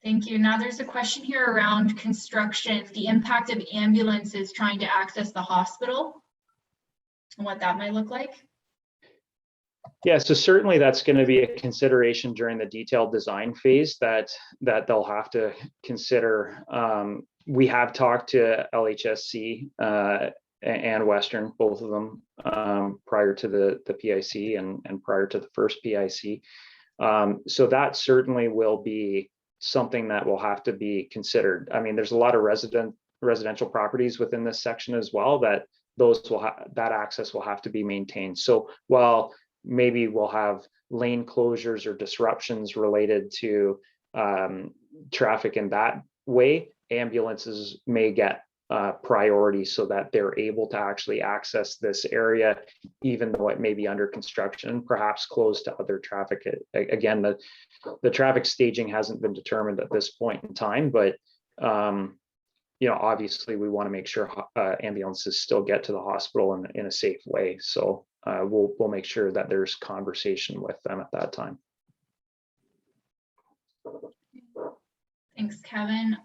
Thank you. Now there's a question here around construction, the impact of ambulances trying to access the hospital and what that might look like. Yeah, so certainly that's going to be a consideration during the detailed design phase that they'll have to consider. We have talked to LHSC and Western, both of them, prior to the PIC and prior to the first PIC. So that certainly will be something that will have to be considered. I mean, there's a lot of residential properties within this section as well that that access will have to be maintained. So while maybe we'll have lane closures or disruptions related to traffic in that way, ambulances may get priority so that they're able to actually access this area, even though it may be under construction, perhaps closed to other traffic. Again, the traffic staging hasn't been determined at this point in time, but obviously we want to make sure ambulances still get to the hospital in a safe way. So we'll make sure that there's conversation with them at that time. Thanks, Kevin.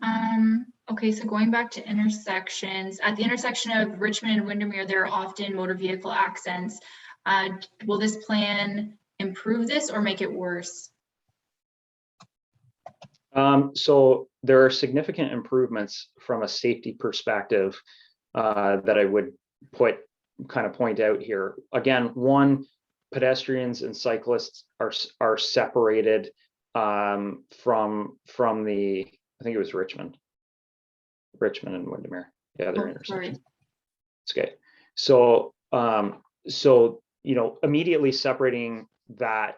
Okay, so going back to intersections, at the intersection of Richmond and Windermere, there are often motor vehicle accidents. Will this plan improve this or make it worse? So there are significant improvements from a safety perspective that I would point out here. Again, one, pedestrians and cyclists are separated from the, I think it was Richmond and Windermere. Yeah, they're intersections. Okay. So immediately separating that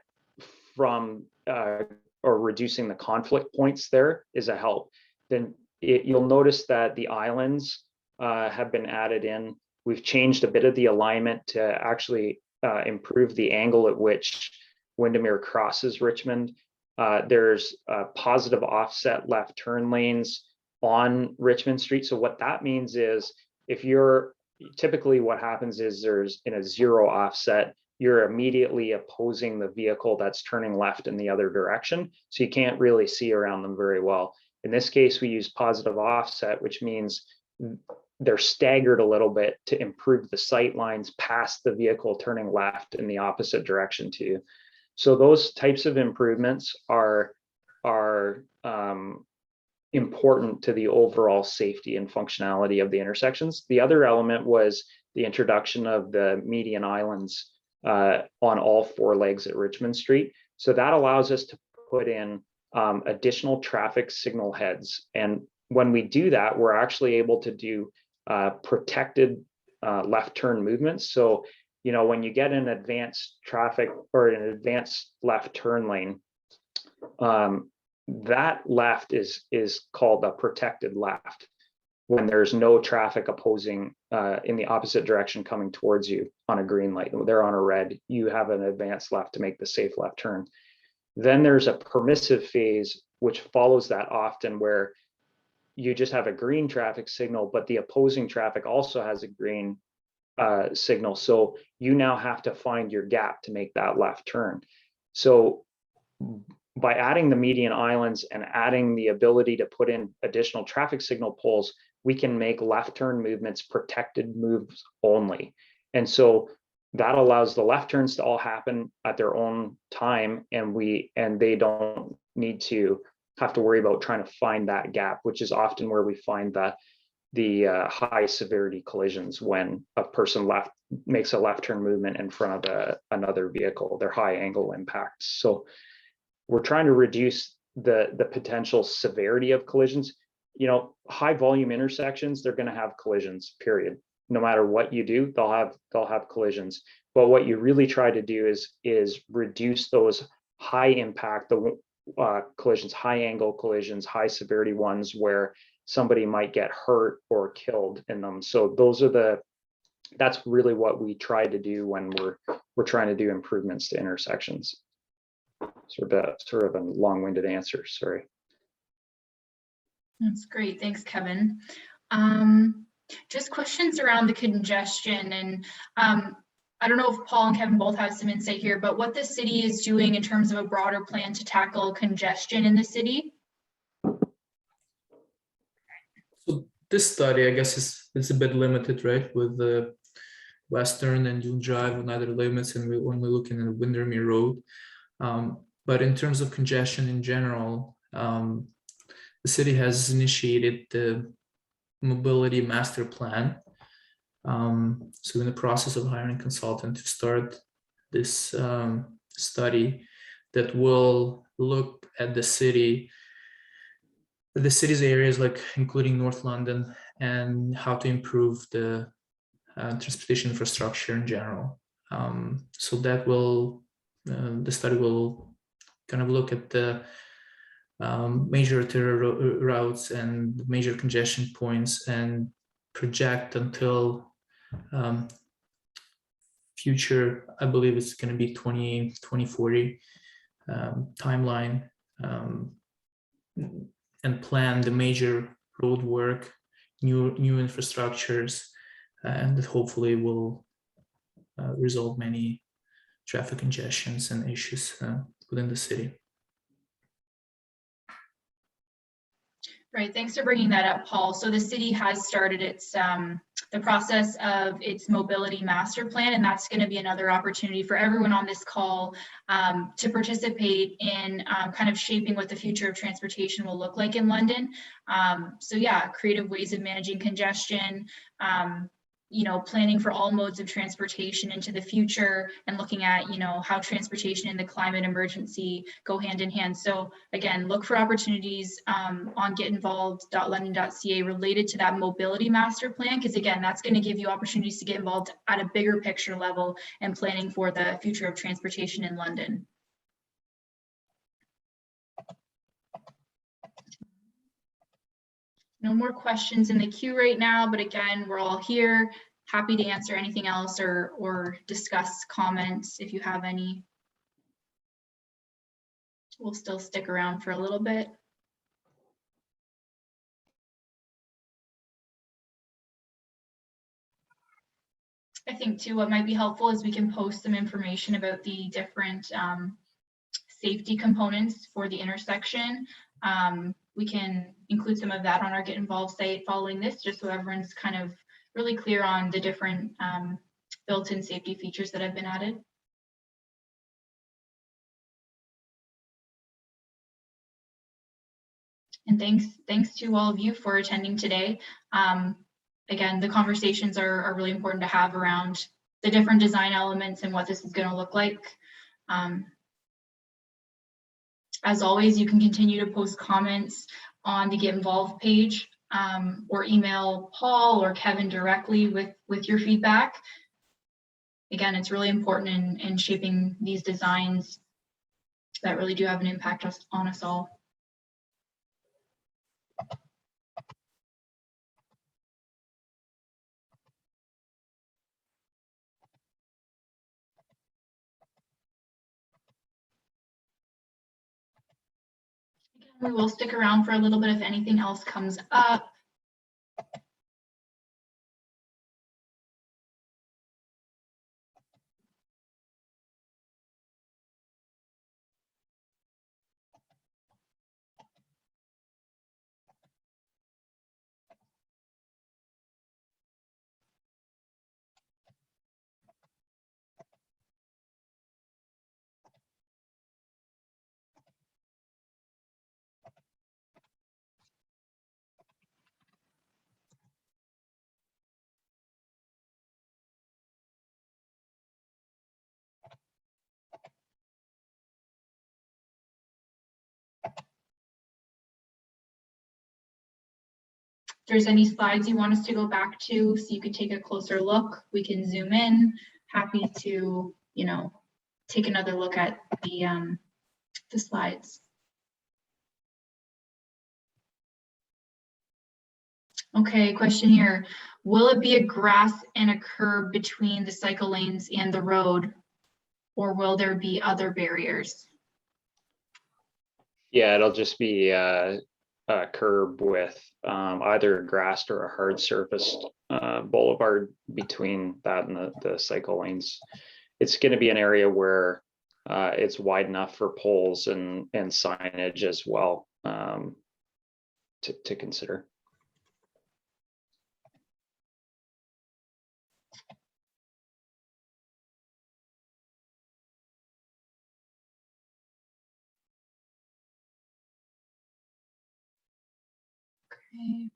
from or reducing the conflict points there is a help. Then you'll notice that the islands have been added in. We've changed a bit of the alignment to actually improve the angle at which Windermere crosses Richmond. There's positive offset left turn lanes on Richmond Street. So what that means is if you're typically what happens is there's in a zero offset, you're immediately opposing the vehicle that's turning left in the other direction. So you can't really see around them very well. In this case, we use positive offset, which means they're staggered a little bit to improve the sight lines past the vehicle turning left in the opposite direction to you. So those types of improvements are important to the overall safety and functionality of the intersections. The other element was the introduction of the median islands on all four legs at Richmond Street. So that allows us to put in additional traffic signal heads. And when we do that, we're actually able to do protected left turn movements. So, you know, when you get an advanced traffic or an advanced left turn lane, that left is called a protected left when there's no traffic opposing in the opposite direction coming towards you on a green light. They're on a red, you have an advanced left to make the safe left turn. Then there's a permissive phase, which follows that often, where you just have a green traffic signal, but the opposing traffic also has a green signal. So you now have to find your gap to make that left turn. So by adding the median islands and adding the ability to put in additional traffic signal poles, we can make left turn movements protected moves only. And so that allows the left turns to all happen at their own time, and they don't need to have to worry about trying to find that gap, which is often where we find the high severity collisions when a person makes a left turn movement in front of another vehicle. They're high angle impacts. So we're trying to reduce the potential severity of collisions. You know, high volume intersections, they're going to have collisions, period. No matter what you do, they'll have collisions. But what you really try to do is reduce those high impact collisions, high angle collisions, high severity ones where somebody might get hurt or killed in them. So that's really what we try to do when we're trying to do improvements to intersections. Sort of a long-winded answer, sorry. That's great, thanks, Kevin. Just questions around the congestion, and I don't know if Paul and Kevin both have some insight here, but what the city is doing in terms of a broader plan to tackle congestion in the city? So this study, I guess, is a bit limited, right? With the Western and Dune Drive and other limits, and when we're looking at Windermere Road. But in terms of congestion in general, the city has initiated the mobility master plan. So in the process of hiring a consultant to start this study that will look at the city's areas, like including North London, and how to improve the transportation infrastructure in general. So that the study will kind of look at the major arterial routes and major congestion points and project until future, I believe it's going to be 2040 timeline, and plan the major road work, new infrastructures, and that hopefully will resolve many traffic congestions and issues within the city. Right, thanks for bringing that up, Paul. So the city has started its the process of its mobility master plan, and that's going to be another opportunity for everyone on this call to participate in kind of shaping what the future of transportation will look like in London. So yeah, creative ways of managing congestion, you know, planning for all modes of transportation into the future, and looking at, you know, how transportation and the climate emergency go hand in hand. So again, look for opportunities on getinvolved.london.ca related to that mobility master plan, because again, that's going to give you opportunities to get involved at a bigger picture level and planning for the future of transportation in London. No more questions in the queue right now, but again, we're all here, happy to answer anything else or discuss comments if you have any. We'll still stick around for a little bit. I think too, what might be helpful is we can post some information about the different safety components for the intersection. We can include some of that on our Get Involved site following this, just so everyone's kind of really clear on the different built-in safety features that have been added. And thanks to all of you for attending today. Again, the conversations are really important to have around the different design elements and what this is going to look like. As always, you can continue to post comments on the Get Involved page, or email Paul or Kevin directly with your feedback. Again, it's really important in shaping these designs that really do have an impact on us all. We will stick around for a little bit if anything else comes up. If there's any slides you want us to go back to so you can take a closer look, we can zoom in. Happy to, take another look at the slides. Okay, question here. Will it be a grass and a curb between the cycle lanes and the road, or will there be other barriers? Yeah, it'll just be a curb with either a grassed or a hard surfaced boulevard between that and the cycle lanes. It's going to be an area where it's wide enough for poles and signage as well to consider. Okay.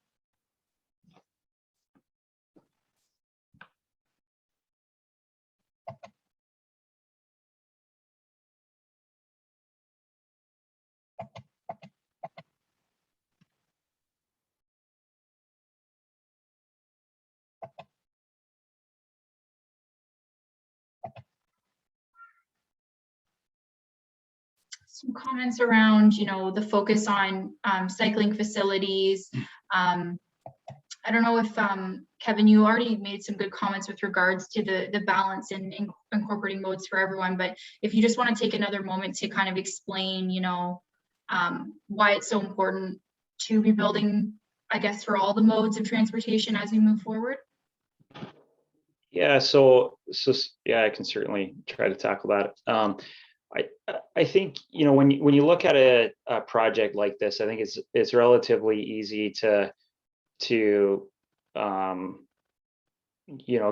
Some comments around, the focus on cycling facilities. I don't know if, Kevin, you already made some good comments with regards to the balance in incorporating modes for everyone, but if you just want to take another moment to kind of explain, why it's so important to be building, I guess, for all the modes of transportation as we move forward. Yeah, so yeah, I can certainly try to tackle that. I think when you look at a project like this, I think it's relatively easy to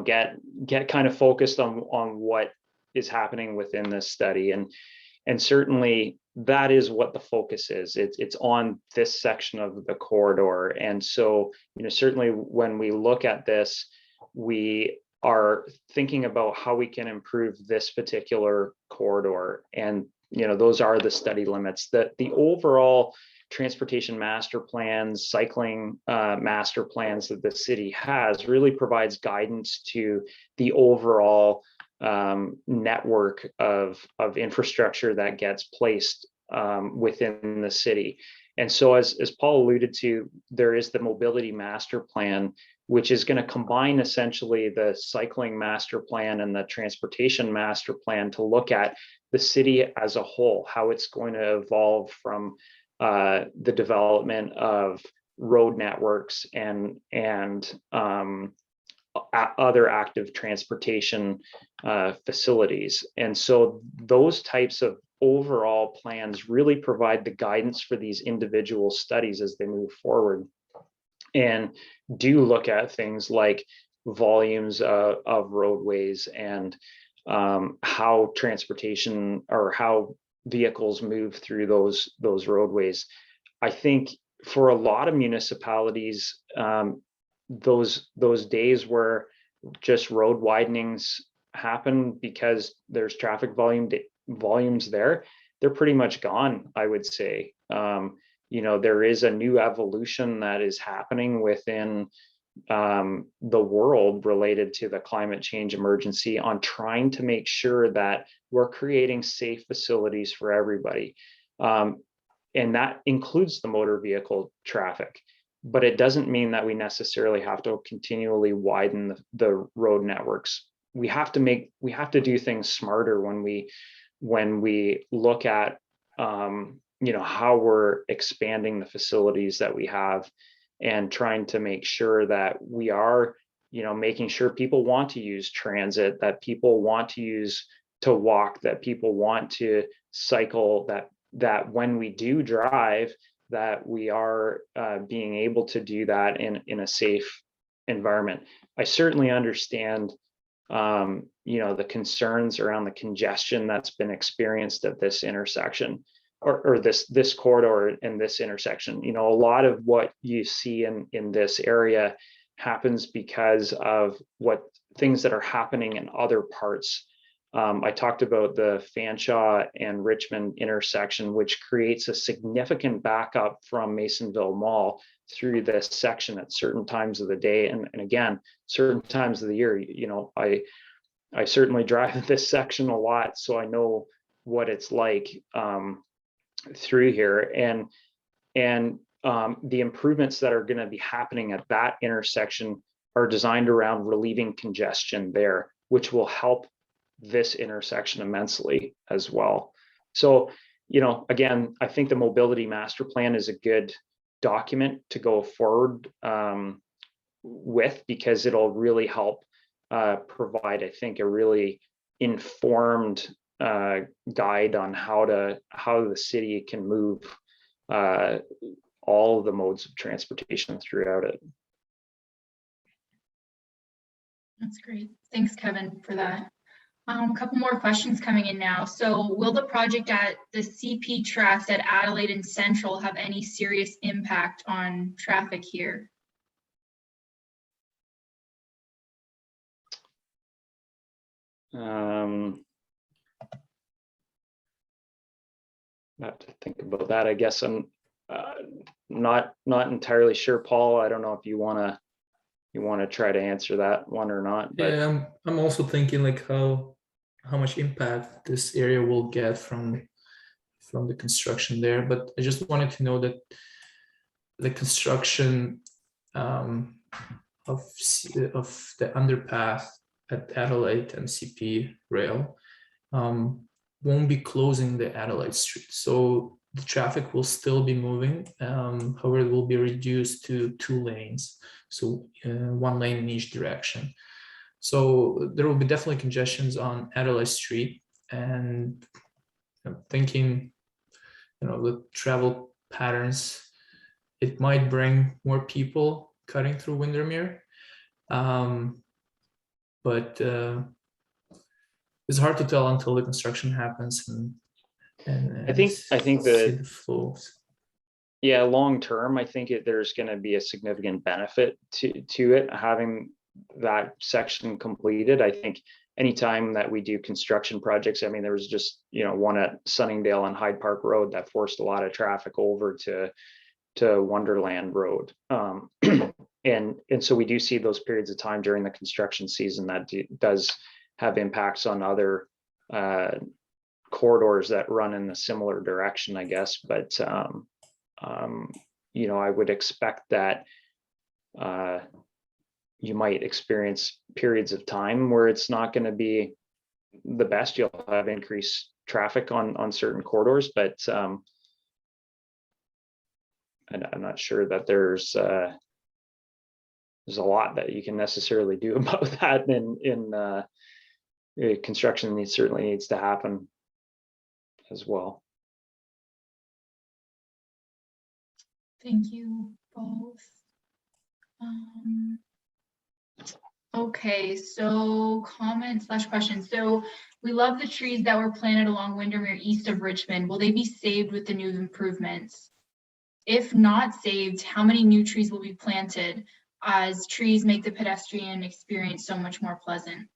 get kind of focused on what is happening within this study, and certainly that is what the focus is. It's on this section of the corridor, and so certainly when we look at this, we are thinking about how we can improve this particular corridor, and those are the study limits. That the overall transportation master plans, cycling master plans that the city has really provides guidance to the overall network of infrastructure that gets placed within the city. And so as Paul alluded to, there is the mobility master plan, which is going to combine essentially the cycling master plan and the transportation master plan to look at the city as a whole, how it's going to evolve from the development of road networks and other active transportation facilities. And so those types of overall plans really provide the guidance for these individual studies as they move forward, and do look at things like volumes of roadways and how transportation or how vehicles move through those roadways. I think for a lot of municipalities, those days where just road widenings happen because there's traffic volumes there, they're pretty much gone, I would say. There is a new evolution that is happening within the world related to the climate change emergency on trying to make sure that we're creating safe facilities for everybody. And that includes the motor vehicle traffic, but it doesn't mean that we necessarily have to continually widen the road networks. We have to do things smarter when we look at how we're expanding the facilities that we have, and trying to make sure that we are, making sure people want to use transit, that people want to walk, that people want to cycle, that when we do drive, that we are being able to do that in a safe environment. I certainly understand, the concerns around the congestion that's been experienced at this intersection, or this corridor and this intersection. A lot of what you see in this area happens because of things that are happening in other parts. I talked about the Fanshawe and Richmond intersection, which creates a significant backup from Masonville Mall through this section at certain times of the day. And again, certain times of the year. I certainly drive this section a lot, so I know what it's like through here. And the improvements that are going to be happening at that intersection are designed around relieving congestion there, which will help this intersection immensely as well. So, again, I think the mobility master plan is a good document to go forward with, because it'll really help provide, I think, a really informed guide on how the city can move all of the modes of transportation throughout it. That's great. Thanks, Kevin, for that. A couple more questions coming in now. So will the project at the CP tracks at Adelaide and Central have any serious impact on traffic here? I have to think about that. I guess I'm not entirely sure, Paul. I don't know if you want to try to answer that one or not. But yeah, I'm also thinking like how much impact this area will get from the construction there. But I just wanted to know that the construction of the underpass at Adelaide and CP rail won't be closing the Adelaide Street. So the traffic will still be moving. However, it will be reduced to 2 lanes. So 1 lane in each direction. So there will be definitely congestions on Adelaide Street, and thinking, the travel patterns, it might bring more people cutting through Windermere. But it's hard to tell until the construction happens, and I think the flows. Yeah, long term, I think there's going to be a significant benefit to it having that section completed. I think anytime that we do construction projects, I mean, there was just one at Sunningdale and Hyde Park Road that forced a lot of traffic over to Wonderland Road. And so we do see those periods of time during the construction season that does have impacts on other corridors that run in a similar direction, I guess. But I would expect that you might experience periods of time where it's not going to be the best. You'll have increased traffic on certain corridors, but I'm not sure that there's there's a lot that you can necessarily do about that in construction. Certainly needs to happen as well. Thank you both. Okay, so comments / questions. So we love the trees that were planted along Windermere east of Richmond. Will they be saved with the new improvements? If not saved, how many new trees will be planted, as trees make the pedestrian experience so much more pleasant?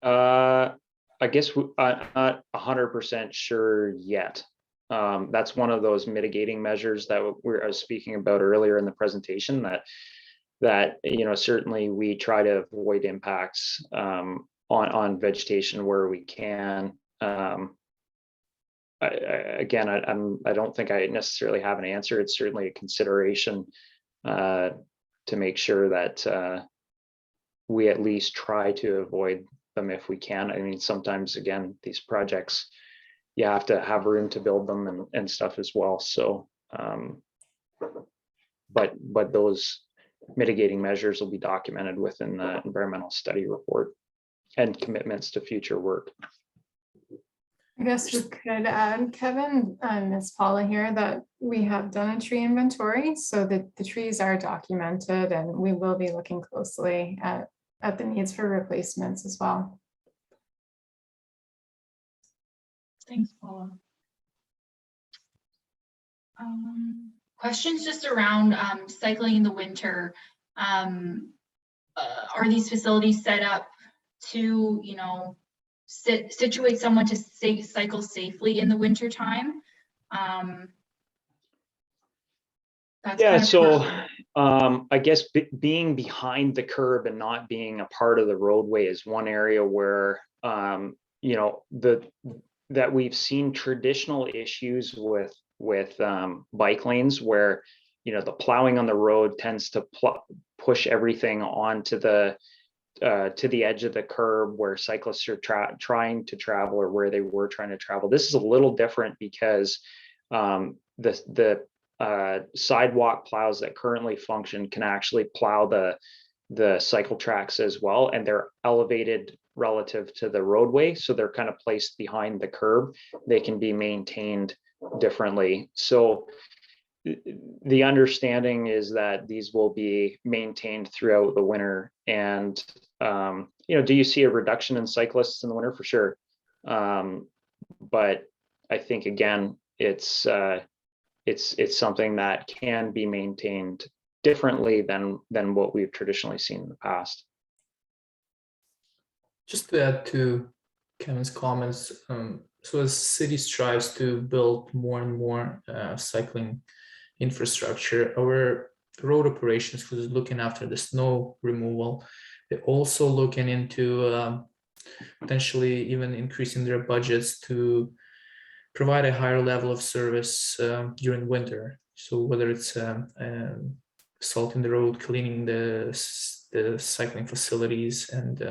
I guess I'm not 100% sure yet. That's one of those mitigating measures that I was speaking about earlier in the presentation, that certainly we try to avoid impacts on vegetation where we can. I don't think I necessarily have an answer. It's certainly a consideration to make sure that we at least try to avoid them if we can. I mean, sometimes, again, these projects, you have to have room to build them and stuff as well. So, but those mitigating measures will be documented within the environmental study report and commitments to future work. I guess we could add, Kevin and Ms. Paula here, that we have done a tree inventory so that the trees are documented, and we will be looking closely at the needs for replacements as well. Thanks, Paula. Questions just around cycling in the winter. Are these facilities set up to, situate someone to cycle safely in the winter time? Yeah, so I guess being behind the curb and not being a part of the roadway is one area where that we've seen traditional issues with bike lanes, where the plowing on the road tends to push everything onto the to the edge of the curb where cyclists are trying to travel, or where they were trying to travel. This is a little different because the sidewalk plows that currently function can actually plow the cycle tracks as well, and they're elevated relative to the roadway, so they're kind of placed behind the curb. They can be maintained differently. So the understanding is that these will be maintained throughout the winter. And do you see a reduction in cyclists in the winter? For sure. But I think, again, it's something that can be maintained differently than what we've traditionally seen in the past. Just to add to Kevin's comments, so as city strives to build more and more cycling infrastructure, our road operations, who's looking after the snow removal, they're also looking into potentially even increasing their budgets to provide a higher level of service during winter. So whether it's salting the road, cleaning the cycling facilities, and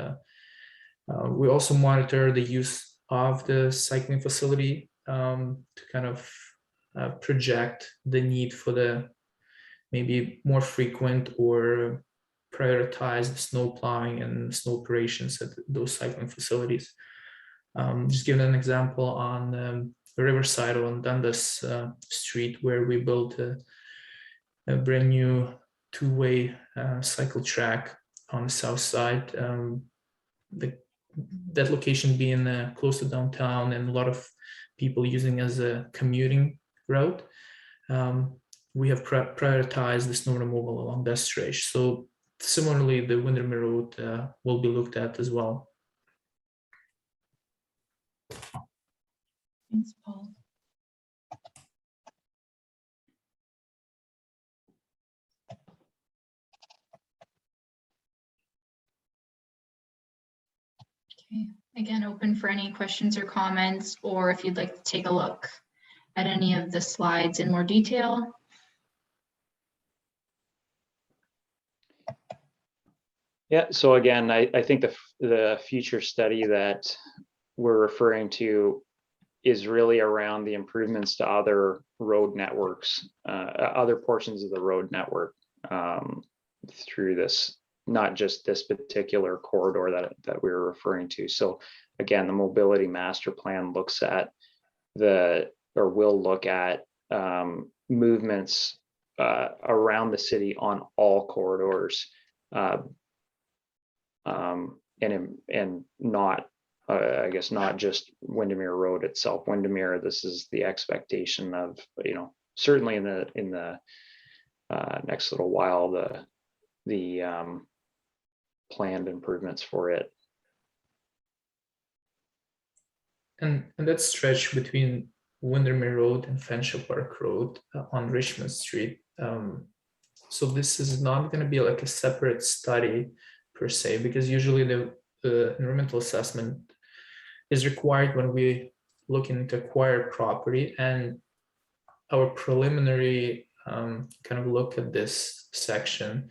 we also monitor the use of the cycling facility to kind of project the need for the maybe more frequent or prioritize the snow plowing and snow operations at those cycling facilities. Just giving an example, on the Riverside on Dundas Street, where we built a brand new two-way cycle track on the south side. That location being close to downtown and a lot of people using as a commuting route, we have prioritized the snow removal along that stretch. So similarly, the Windermere Road will be looked at as well. Thanks, Paul. Okay, again, open for any questions or comments, or if you'd like to take a look at any of the slides in more detail. Yeah, so again, I think the future study that we're referring to is really around the improvements to other road networks, other portions of the road network through this, not just this particular corridor that we were referring to. So again, the mobility master plan looks at will look at movements around the city on all corridors, and not, I guess, not just Windermere Road itself. Windermere, this is the expectation of, certainly in the next little while, the planned improvements for it. And that stretch between Windermere Road and Fanshawe Park Road on Richmond Street. So this is not going to be like a separate study per se, because usually the environmental assessment is required when we looking to acquire property, and our preliminary kind of look at this section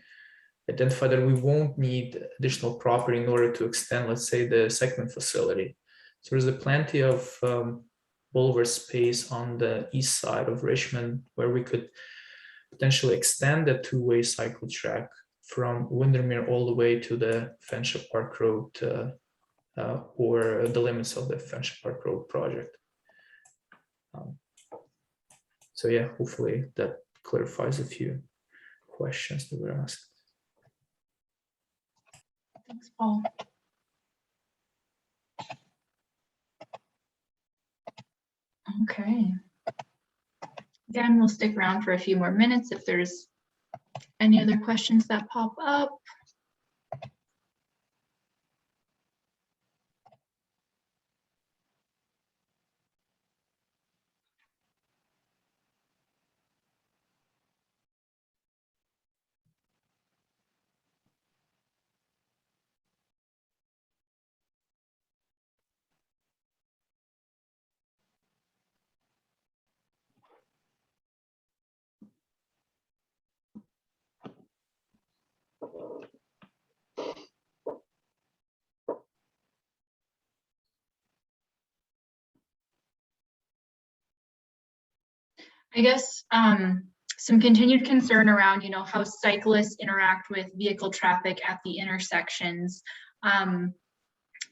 identify that we won't need additional property in order to extend, let's say, the cycling facility. So there's plenty of boulevard space on the east side of Richmond where we could potentially extend the two-way cycle track from Windermere all the way to the Fanshawe Park Road, or the limits of the Fanshawe Park Road project. So yeah, hopefully that clarifies a few questions that were asked. Thanks, Paul. Okay. Again, we'll stick around for a few more minutes if there's any other questions that pop up. I guess some continued concern around, how cyclists interact with vehicle traffic at the intersections.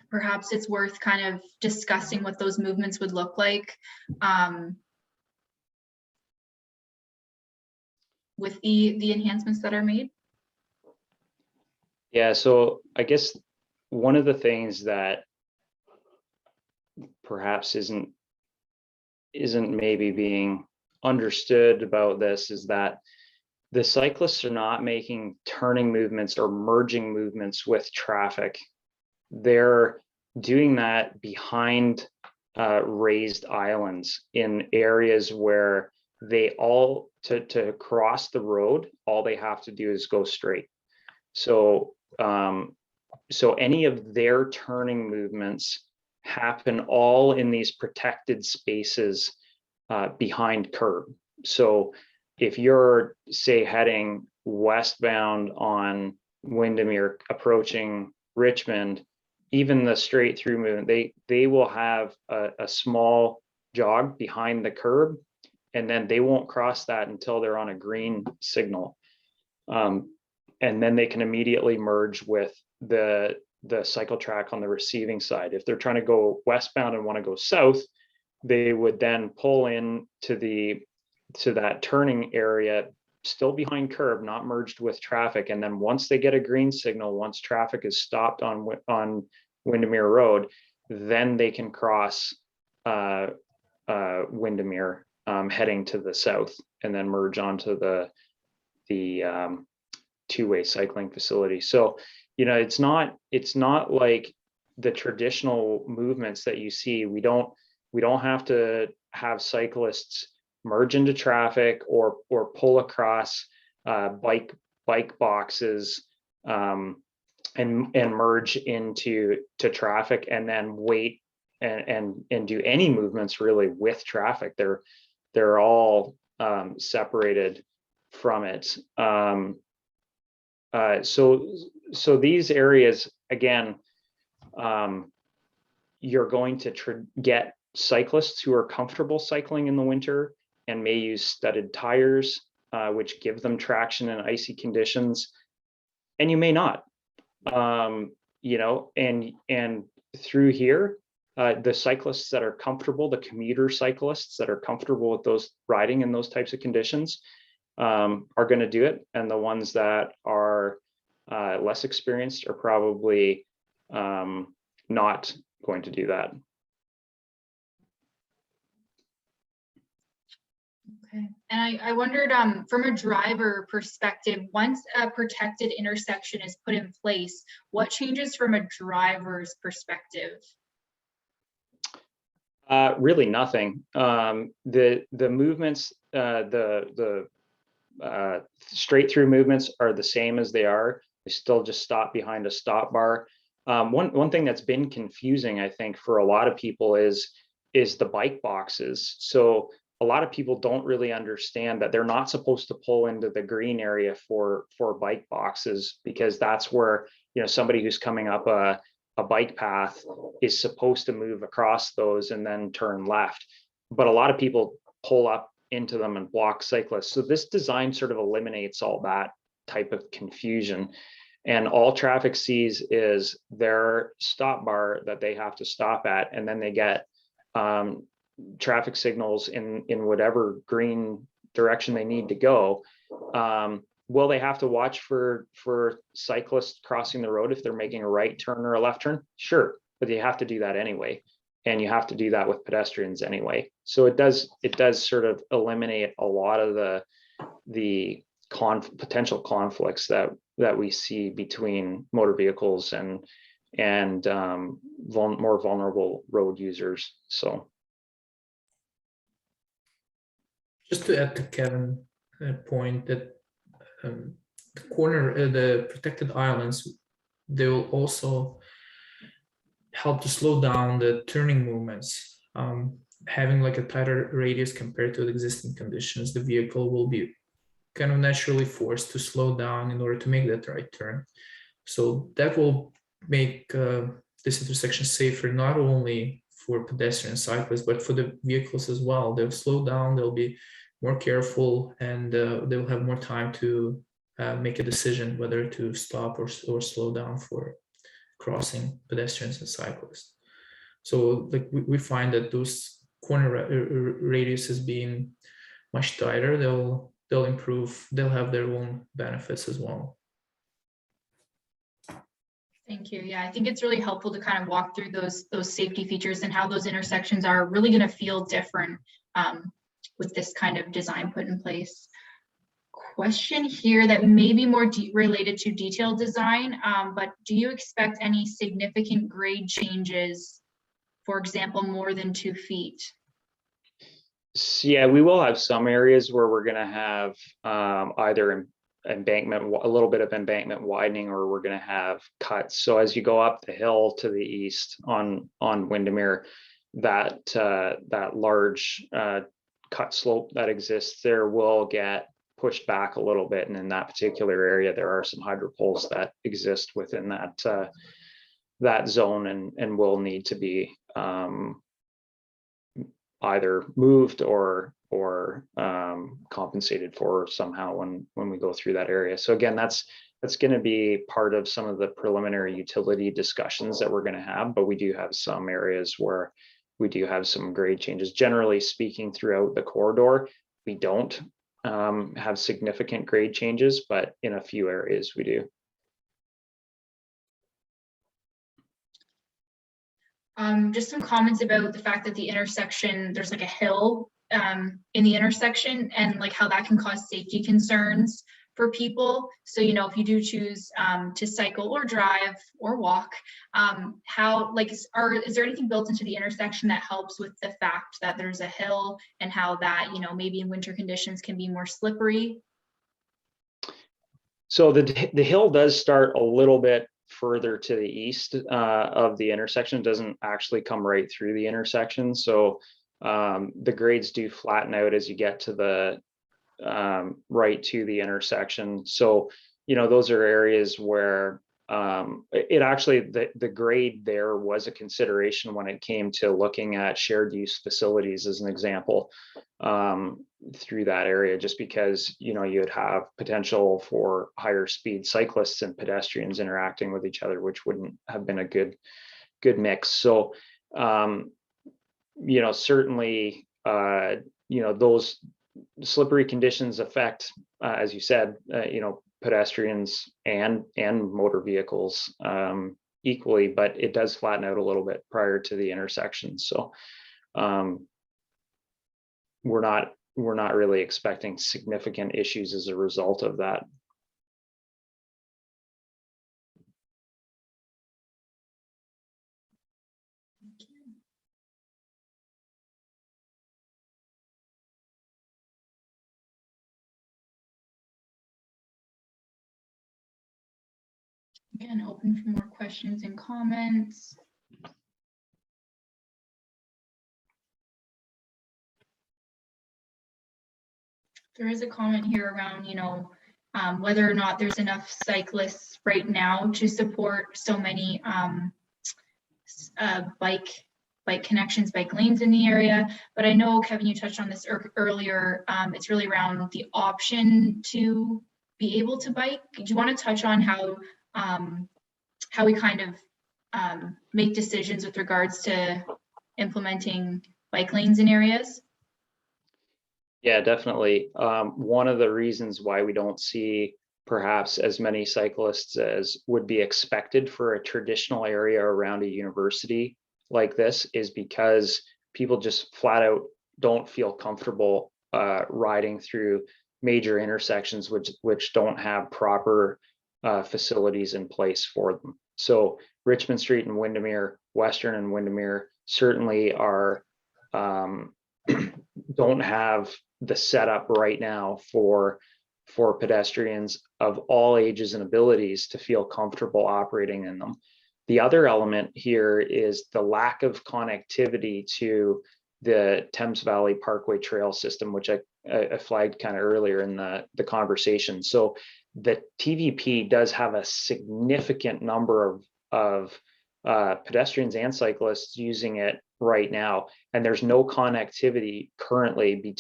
Perhaps it's worth kind of discussing what those movements would look like with the enhancements that are made. Yeah, so I guess one of the things that perhaps isn't maybe being understood about this is that the cyclists are not making turning movements or merging movements with traffic. They're doing that behind raised islands in areas where they all, to cross the road, all they have to do is go straight. So so any of their turning movements happen all in these protected spaces behind curb. So if you're, say, heading westbound on Windermere approaching Richmond, even the straight through movement, they will have a small jog behind the curb, and then they won't cross that until they're on a green signal. And then they can immediately merge with the cycle track on the receiving side. If they're trying to go westbound and want to go south, they would then pull in to that turning area, still behind curb, not merged with traffic. And then once they get a green signal, once traffic is stopped on Windermere Road, then they can cross Windermere heading to the south, and then merge onto the two-way cycling facility. So, it's not like the traditional movements that you see. We don't have to have cyclists merge into traffic or pull across bike boxes and merge into traffic and then wait and do any movements really with traffic. They're all separated from it. So these areas, again, you're going to get cyclists who are comfortable cycling in the winter and may use studded tires, which give them traction in icy conditions, and you may not. You know, and through here, the cyclists that are comfortable, the commuter cyclists that are comfortable with those riding in those types of conditions, are going to do it, and the ones that are less experienced are probably not going to do that. Okay. And I wondered, from a driver perspective, once a protected intersection is put in place, what changes from a driver's perspective? Really nothing. The movements, the straight through movements are the same as they are. They still just stop behind a stop bar. One thing that's been confusing, I think, for a lot of people is the bike boxes. So a lot of people don't really understand that they're not supposed to pull into the green area for bike boxes, because that's where, you know, somebody who's coming up a bike path is supposed to move across those and then turn left. But a lot of people pull up into them and block cyclists. So this design sort of eliminates all that type of confusion. And all traffic sees is their stop bar that they have to stop at, and then they get traffic signals in whatever green direction they need to go. Will they have to watch for cyclists crossing the road if they're making a right turn or a left turn? Sure, but you have to do that anyway, and you have to do that with pedestrians anyway. So it does sort of eliminate a lot of the potential conflicts that we see between motor vehicles and more vulnerable road users. So just to add to Kevin's point, that the protected islands, they will also help to slow down the turning movements. Having like a tighter radius compared to the existing conditions, the vehicle will be kind of naturally forced to slow down in order to make that right turn. So that will make this intersection safer, not only for pedestrian cyclists, but for the vehicles as well. They'll slow down, they'll be more careful, and they'll have more time to make a decision whether to stop or slow down for crossing pedestrians and cyclists. So like we find that those corner radiuses being much tighter, they'll improve, they'll have their own benefits as well. Thank you. Yeah, I think it's really helpful to kind of walk through those safety features and how those intersections are really going to feel different with this kind of design put in place. Question here that may be more related to detailed design, but do you expect any significant grade changes, for example, more than 2 feet? So, yeah, we will have some areas where we're going to have either embankment, a little bit of embankment widening, or we're going to have cuts. So as you go up the hill to the east on Windermere, that large cut slope that exists there will get pushed back a little bit, and in that particular area there are some hydro poles that exist within that zone and will need to be either moved or compensated for somehow when we go through that area. So again, that's going to be part of some of the preliminary utility discussions that we're going to have, but we do have some areas where we do have some grade changes. Generally speaking, throughout the corridor, we don't have significant grade changes, but in a few areas we do. Just some comments about the fact that the intersection, there's like a hill in the intersection, and like how that can cause safety concerns for people. So, you know, if you do choose to cycle or drive or walk, how, like, is there anything built into the intersection that helps with the fact that there's a hill, and how that, you know, maybe in winter conditions can be more slippery? So the hill does start a little bit further to the east of the intersection. It doesn't actually come right through the intersection. So the grades do flatten out as you get to the right to the intersection. So, you know, those are areas where it actually, the grade there was a consideration when it came to looking at shared use facilities as an example, through that area, just because, you know, you'd have potential for higher speed cyclists and pedestrians interacting with each other, which wouldn't have been a good mix. So, you know, certainly, you know, those slippery conditions affect, as you said, you know, pedestrians and motor vehicles equally, but it does flatten out a little bit prior to the intersection. So we're not really expecting significant issues as a result of that. Again, open for more questions and comments. There is a comment here around, you know, whether or not there's enough cyclists right now to support so many bike connections, bike lanes in the area. But I know, Kevin, you touched on this earlier. It's really around the option to be able to bike. Do you want to touch on how we kind of make decisions with regards to implementing bike lanes in areas? Yeah, definitely. One of the reasons why we don't see perhaps as many cyclists as would be expected for a traditional area around a university like this is because people just flat out don't feel comfortable riding through major intersections which don't have proper facilities in place for them. So Richmond Street and Windermere, Western and Windermere certainly are don't have the setup right now for pedestrians of all ages and abilities to feel comfortable operating in them. The other element here is the lack of connectivity to the Thames Valley Parkway trail system, which I flagged kind of earlier in the conversation. So the TVP does have a significant number of pedestrians and cyclists using it right now, and there's no connectivity currently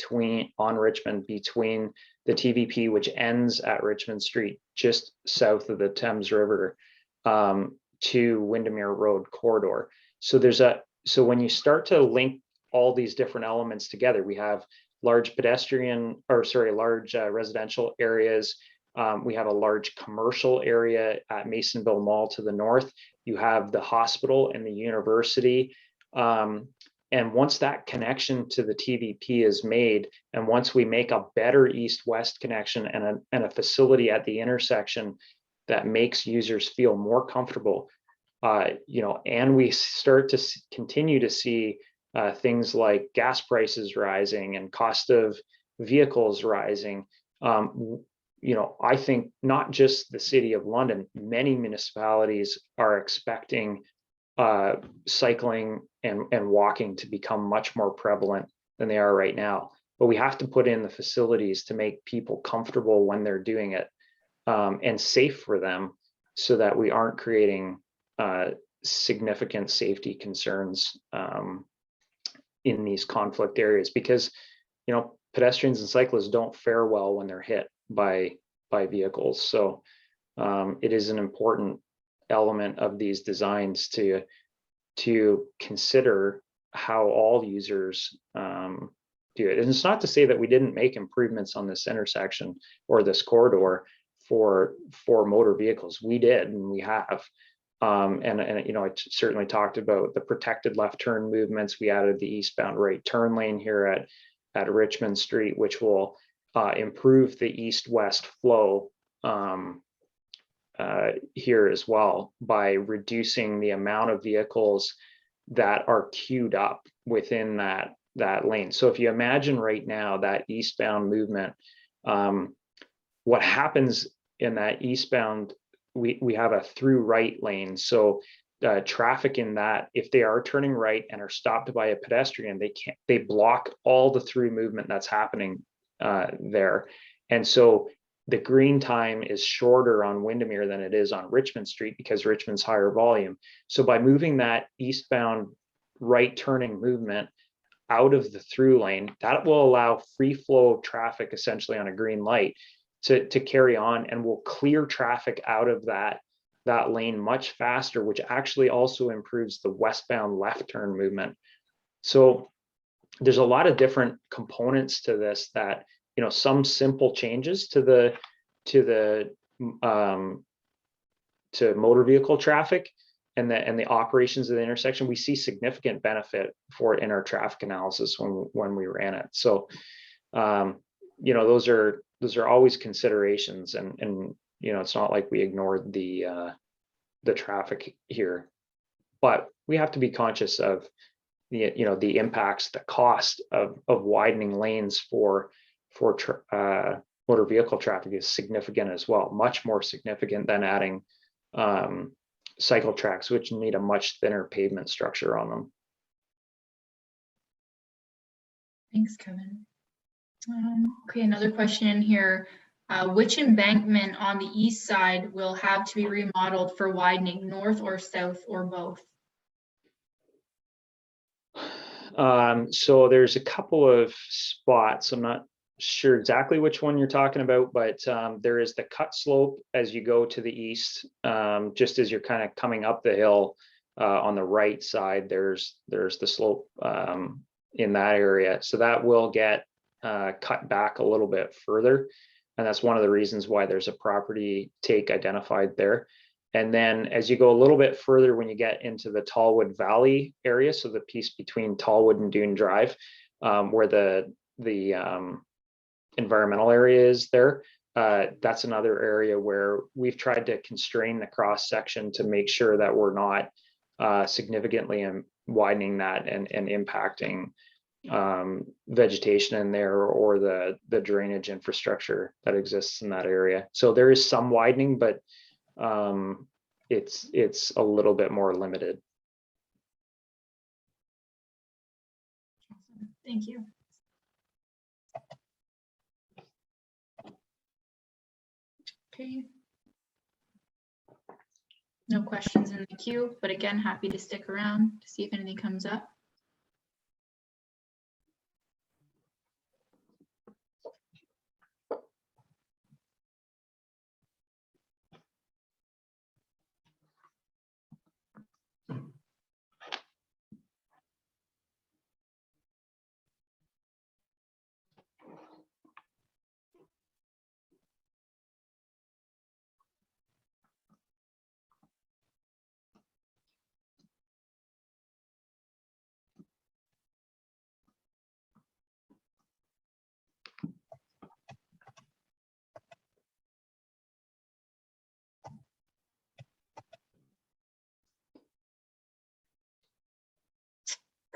on Richmond between the TVP, which ends at Richmond Street just south of the Thames River, to Windermere Road corridor. So when you start to link all these different elements together, we have large residential areas. We have a large commercial area at Masonville Mall to the north. You have the hospital and the university. And once that connection to the TVP is made, and once we make a better east-west connection and a facility at the intersection that makes users feel more comfortable, you know, and we start to continue to see things like gas prices rising and cost of vehicles rising, you know, I think not just the City of London, many municipalities are expecting cycling and walking to become much more prevalent than they are right now. But we have to put in the facilities to make people comfortable when they're doing it, and safe for them, so that we aren't creating significant safety concerns in these conflict areas, because, you know, pedestrians and cyclists don't fare well when they're hit by vehicles. So it is an important element of these designs to consider how all users do it. And it's not to say that we didn't make improvements on this intersection or this corridor for motor vehicles. We did, and we have. And you know, I certainly talked about the protected left turn movements. We added the eastbound right turn lane here at Richmond Street, which will improve the east-west flow here as well by reducing the amount of vehicles that are queued up within that lane. So if you imagine right now that eastbound movement, what happens in that eastbound, we have a through right lane. So traffic in that, if they are turning right and are stopped by a pedestrian, they block all the through movement that's happening there. And so the green time is shorter on Windermere than it is on Richmond Street because Richmond's higher volume. So by moving that eastbound right turning movement out of the through lane, that will allow free flow of traffic essentially on a green light to carry on, and will clear traffic out of that lane much faster, which actually also improves the westbound left turn movement. So there's a lot of different components to this that, you know, some simple changes to motor vehicle traffic and the operations of the intersection, we see significant benefit for it in our traffic analysis when we ran it. So, you know, those are always considerations, and you know, it's not like we ignored the traffic here, but we have to be conscious of the impacts, the cost of widening lanes for motor vehicle traffic is significant as well, much more significant than adding cycle tracks, which need a much thinner pavement structure on them. Thanks, Kevin. Okay, another question in here. Which embankment on the east side will have to be remodeled for widening, north or south or both? So there's a couple of spots. I'm not sure exactly which one you're talking about, but there is the cut slope as you go to the east, just as you're kind of coming up the hill on the right side. There's the slope in that area, so that will get cut back a little bit further, and that's one of the reasons why there's a property take identified there. And then as you go a little bit further, when you get into the Tallwood Valley area, so the piece between Tallwood and Dune Drive, where the environmental area is there, that's another area where we've tried to constrain the cross section to make sure that we're not significantly widening that and impacting vegetation in there or the drainage infrastructure that exists in that area. So there is some widening, but it's a little bit more limited. Thank you. Okay. No questions in the queue, but again, happy to stick around to see if anything comes up.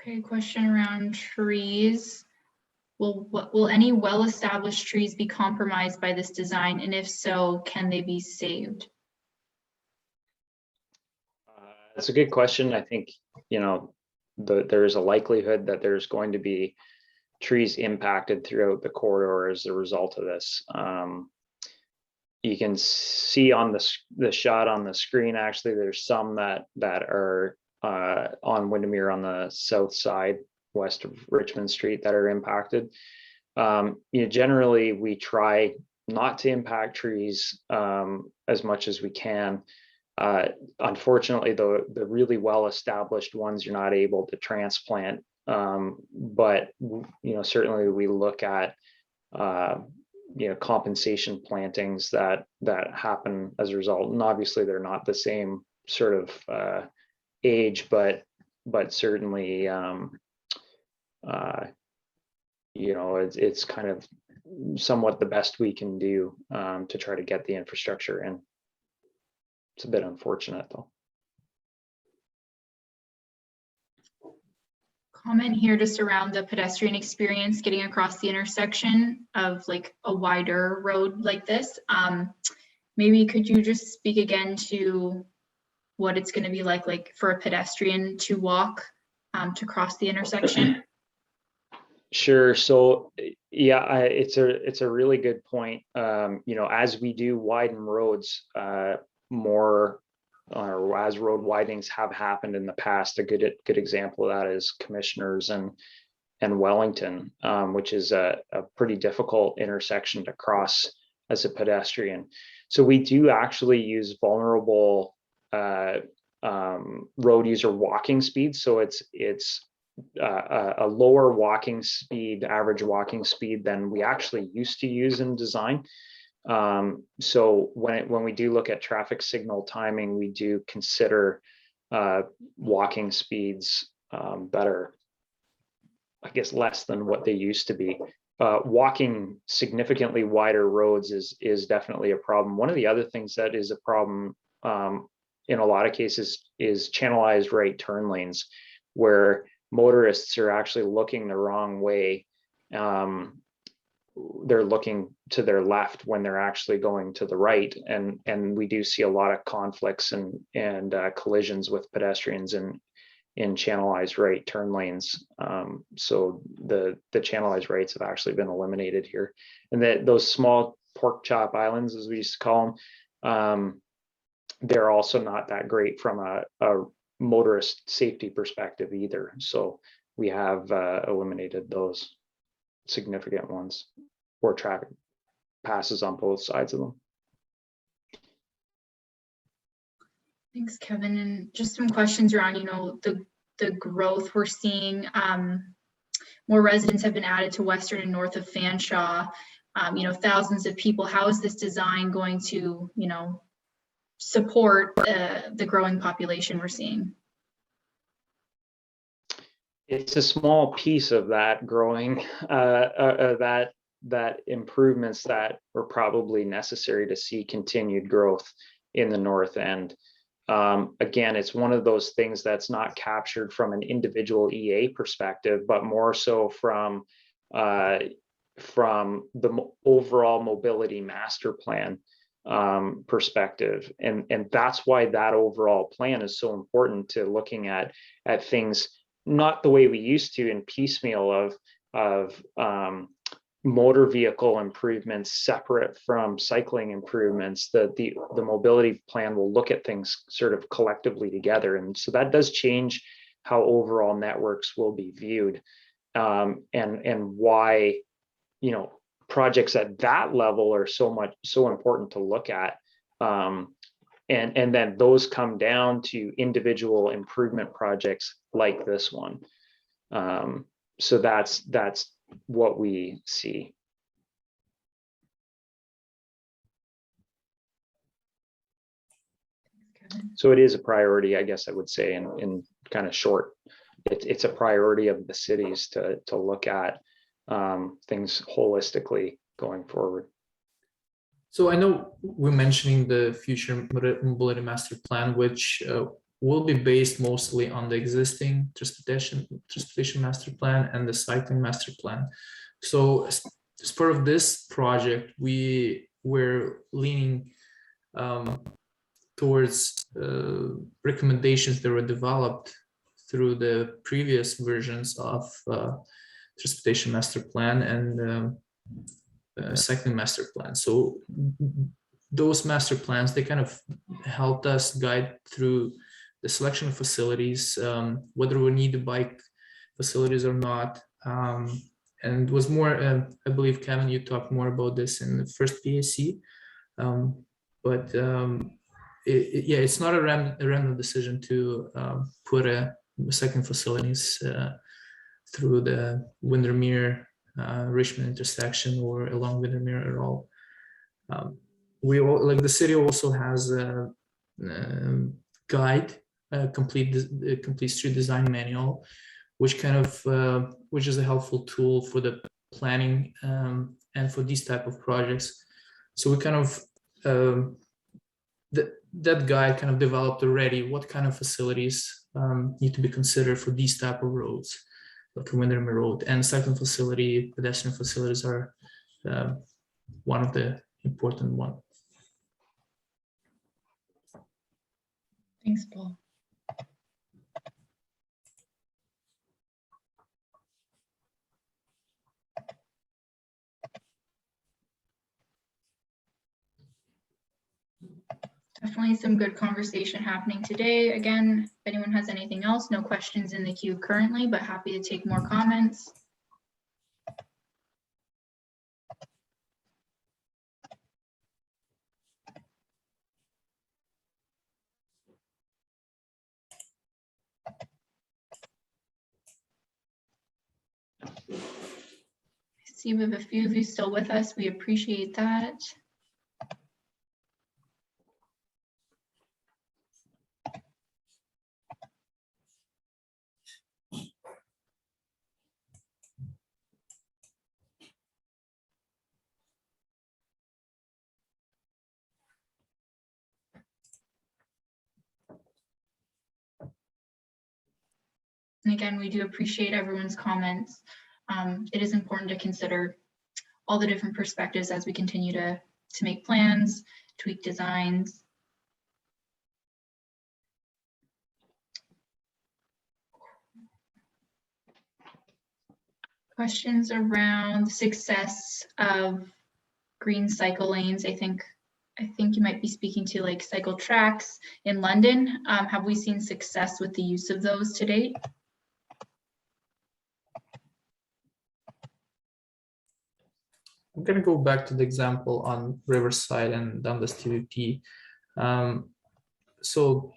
Okay, question around trees. Will any well-established trees be compromised by this design? And if so, can they be saved? That's a good question. I think, you know, there is a likelihood that there's going to be trees impacted throughout the corridor as a result of this. You can see on the shot on the screen, actually, there's some that are on Windermere on the south side, west of Richmond Street, that are impacted. Generally, we try not to impact trees as much as we can. Unfortunately, the really well-established ones you're not able to transplant, but certainly we look at compensation plantings that happen as a result, and obviously they're not the same sort of age, but certainly it's kind of somewhat the best we can do to try to get the infrastructure in. It's a bit unfortunate though. Comment here just around the pedestrian experience getting across the intersection of like a wider road like this. Maybe could you just speak again to what it's going to be like for a pedestrian to walk to cross the intersection? Sure. So yeah, it's a really good point. As we do widen roads, more or as road widenings have happened in the past, a good example of that is Commissioners and Wellington, which is a pretty difficult intersection to cross as a pedestrian. So we do actually use vulnerable road user walking speed. So it's a lower walking speed, average walking speed than we actually used to use in design. So when we do look at traffic signal timing, we do consider walking speeds that are, I guess, less than what they used to be. Walking significantly wider roads is definitely a problem. One of the other things that is a problem in a lot of cases is channelized right turn lanes, where motorists are actually looking the wrong way. They're looking to their left when they're actually going to the right, and we do see a lot of conflicts and collisions with pedestrians in channelized right turn lanes. So the channelized rights have actually been eliminated here, and that those small pork chop islands, as we used to call them, they're also not that great from a motorist safety perspective either. So we have eliminated those significant ones where traffic passes on both sides of them. Thanks, Kevin. And just some questions around, the growth we're seeing. More residents have been added to western and north of Fanshawe. Thousands of people. How is this design going to, support the growing population we're seeing? It's a small piece of that growing, that improvements that were probably necessary to see continued growth in the north end. Again, it's one of those things that's not captured from an individual EA perspective, but more so from the overall mobility master plan perspective, and that's why that overall plan is so important to looking at things not the way we used to in piecemeal of motor vehicle improvements separate from cycling improvements. The mobility plan will look at things sort of collectively together, and so that does change how overall networks will be viewed, and why projects at that level are so important to look at, and then those come down to individual improvement projects like this one. So that's what we see. So it is a priority, I guess I would say, in kind of short. It's a priority of the cities to look at things holistically going forward. So I know we're mentioning the future mobility master plan, which will be based mostly on the existing transportation master plan and the cycling master plan. So as part of this project, we were leaning towards recommendations that were developed through the previous versions of transportation master plan and cycling master plan. So those master plans, they kind of helped us guide through the selection of facilities, whether we need the bike facilities or not. And it was more, I believe, Kevin, you talked more about this in the first PAC. It's not a random decision to put a second facilities through the Windermere Richmond intersection or along Windermere at all. The city also has a guide, complete street design manual, which is a helpful tool for the planning and for these type of projects. So we kind of that guide kind of developed already what kind of facilities need to be considered for these type of roads, like Windermere Road, and cycling facility, pedestrian facilities are one of the important ones. Thanks, Paul. Definitely some good conversation happening today. Again, if anyone has anything else, no questions in the queue currently, but happy to take more comments. I see we have a few of you still with us. We appreciate that. And again, we do appreciate everyone's comments. It is important to consider all the different perspectives as we continue to make plans, tweak designs. Questions around success of green cycle lanes. I think you might be speaking to like cycle tracks in London. Have we seen success with the use of those to date? I'm going to go back to the example on Riverside and Dundas TVP. So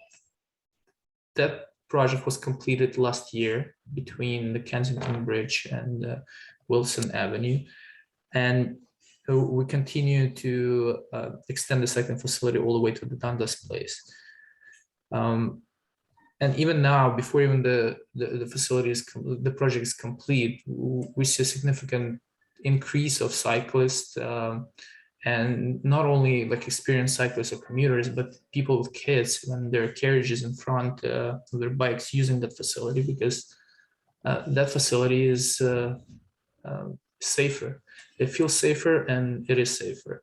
that project was completed last year between the Kensington Bridge and Wilson Avenue. And we continue to extend the cycling facility all the way to the Dundas place. And even now, before even the facility is, the project is complete, we see a significant increase of cyclists, and not only like experienced cyclists or commuters, but people with kids when their carriages in front of their bikes using that facility, because that facility is safer. It feels safer and it is safer.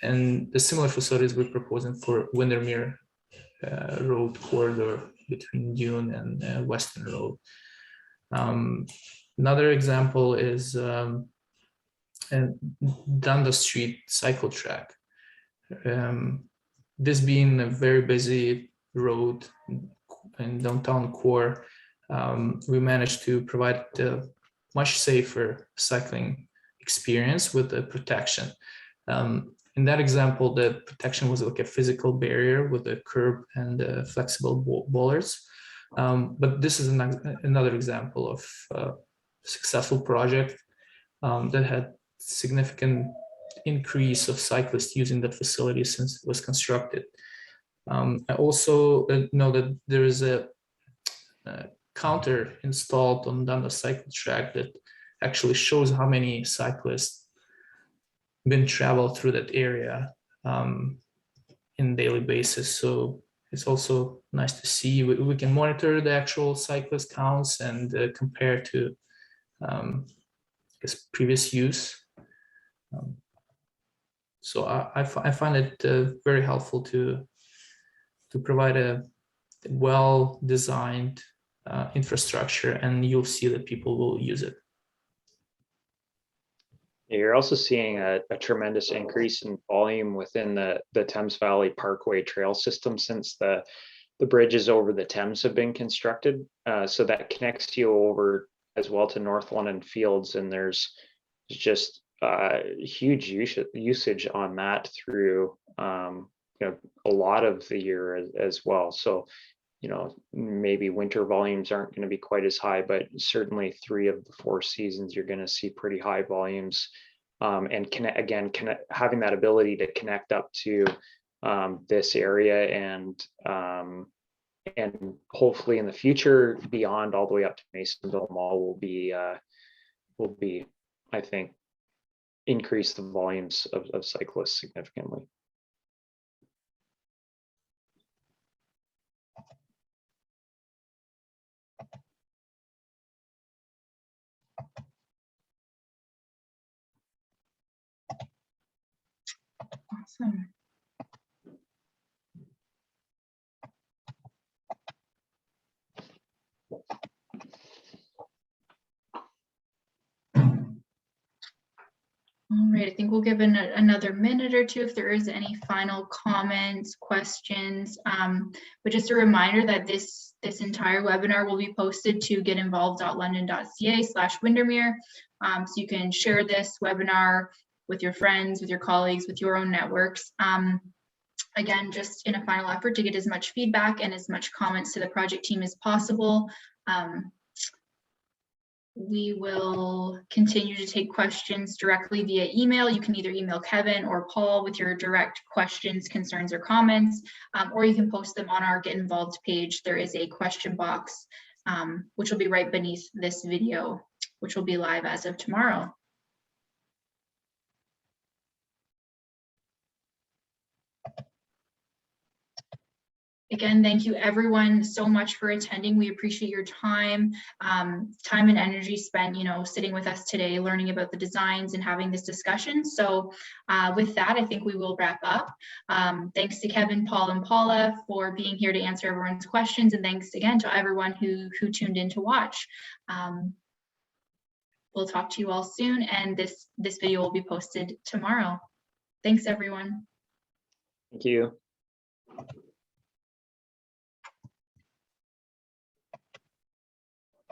And the similar facilities we're proposing for Windermere Road corridor between Dune and Western Road. Another example is Dundas Street cycle track. This being a very busy road in downtown core, we managed to provide a much safer cycling experience with the protection. In that example, the protection was like a physical barrier with a curb and flexible bollards. But this is another example of a successful project that had significant increase of cyclists using that facility since it was constructed. I also know that there is a counter installed on Dundas cycle track that actually shows how many cyclists been traveled through that area in daily basis. So it's also nice to see. We can monitor the actual cyclist counts and compare to previous use. So I find it very helpful to provide a well-designed infrastructure, and you'll see that people will use it. You're also seeing a tremendous increase in volume within the Thames Valley Parkway trail system since the bridges over the Thames have been constructed. So that connects you over as well to North London Fields, and there's just huge usage on that through a lot of the year as well. So maybe winter volumes aren't going to be quite as high, but certainly 3 of the 4 seasons you're going to see pretty high volumes, and having that ability to connect up to this area and hopefully in the future beyond all the way up to Masonville Mall will be I think increase the volumes of cyclists significantly. Awesome. All right, I think we'll give another minute or two if there is any final comments, questions. But just a reminder that this entire webinar will be posted to getinvolved.london.ca/Windermere. So you can share this webinar with your friends, with your colleagues, with your own networks. Again, just in a final effort to get as much feedback and as much comments to the project team as possible. We will continue to take questions directly via email. You can either email Kevin or Paul with your direct questions, concerns, or comments, or you can post them on our Get Involved page. There is a question box, which will be right beneath this video, which will be live as of tomorrow. Again, thank you everyone so much for attending. We appreciate your time and energy spent, sitting with us today, learning about the designs and having this discussion. So with that, I think we will wrap up. Thanks to Kevin, Paul, and Paula for being here to answer everyone's questions. And thanks again to everyone who tuned in to watch. We'll talk to you all soon. And this video will be posted tomorrow. Thanks, everyone. Thank you.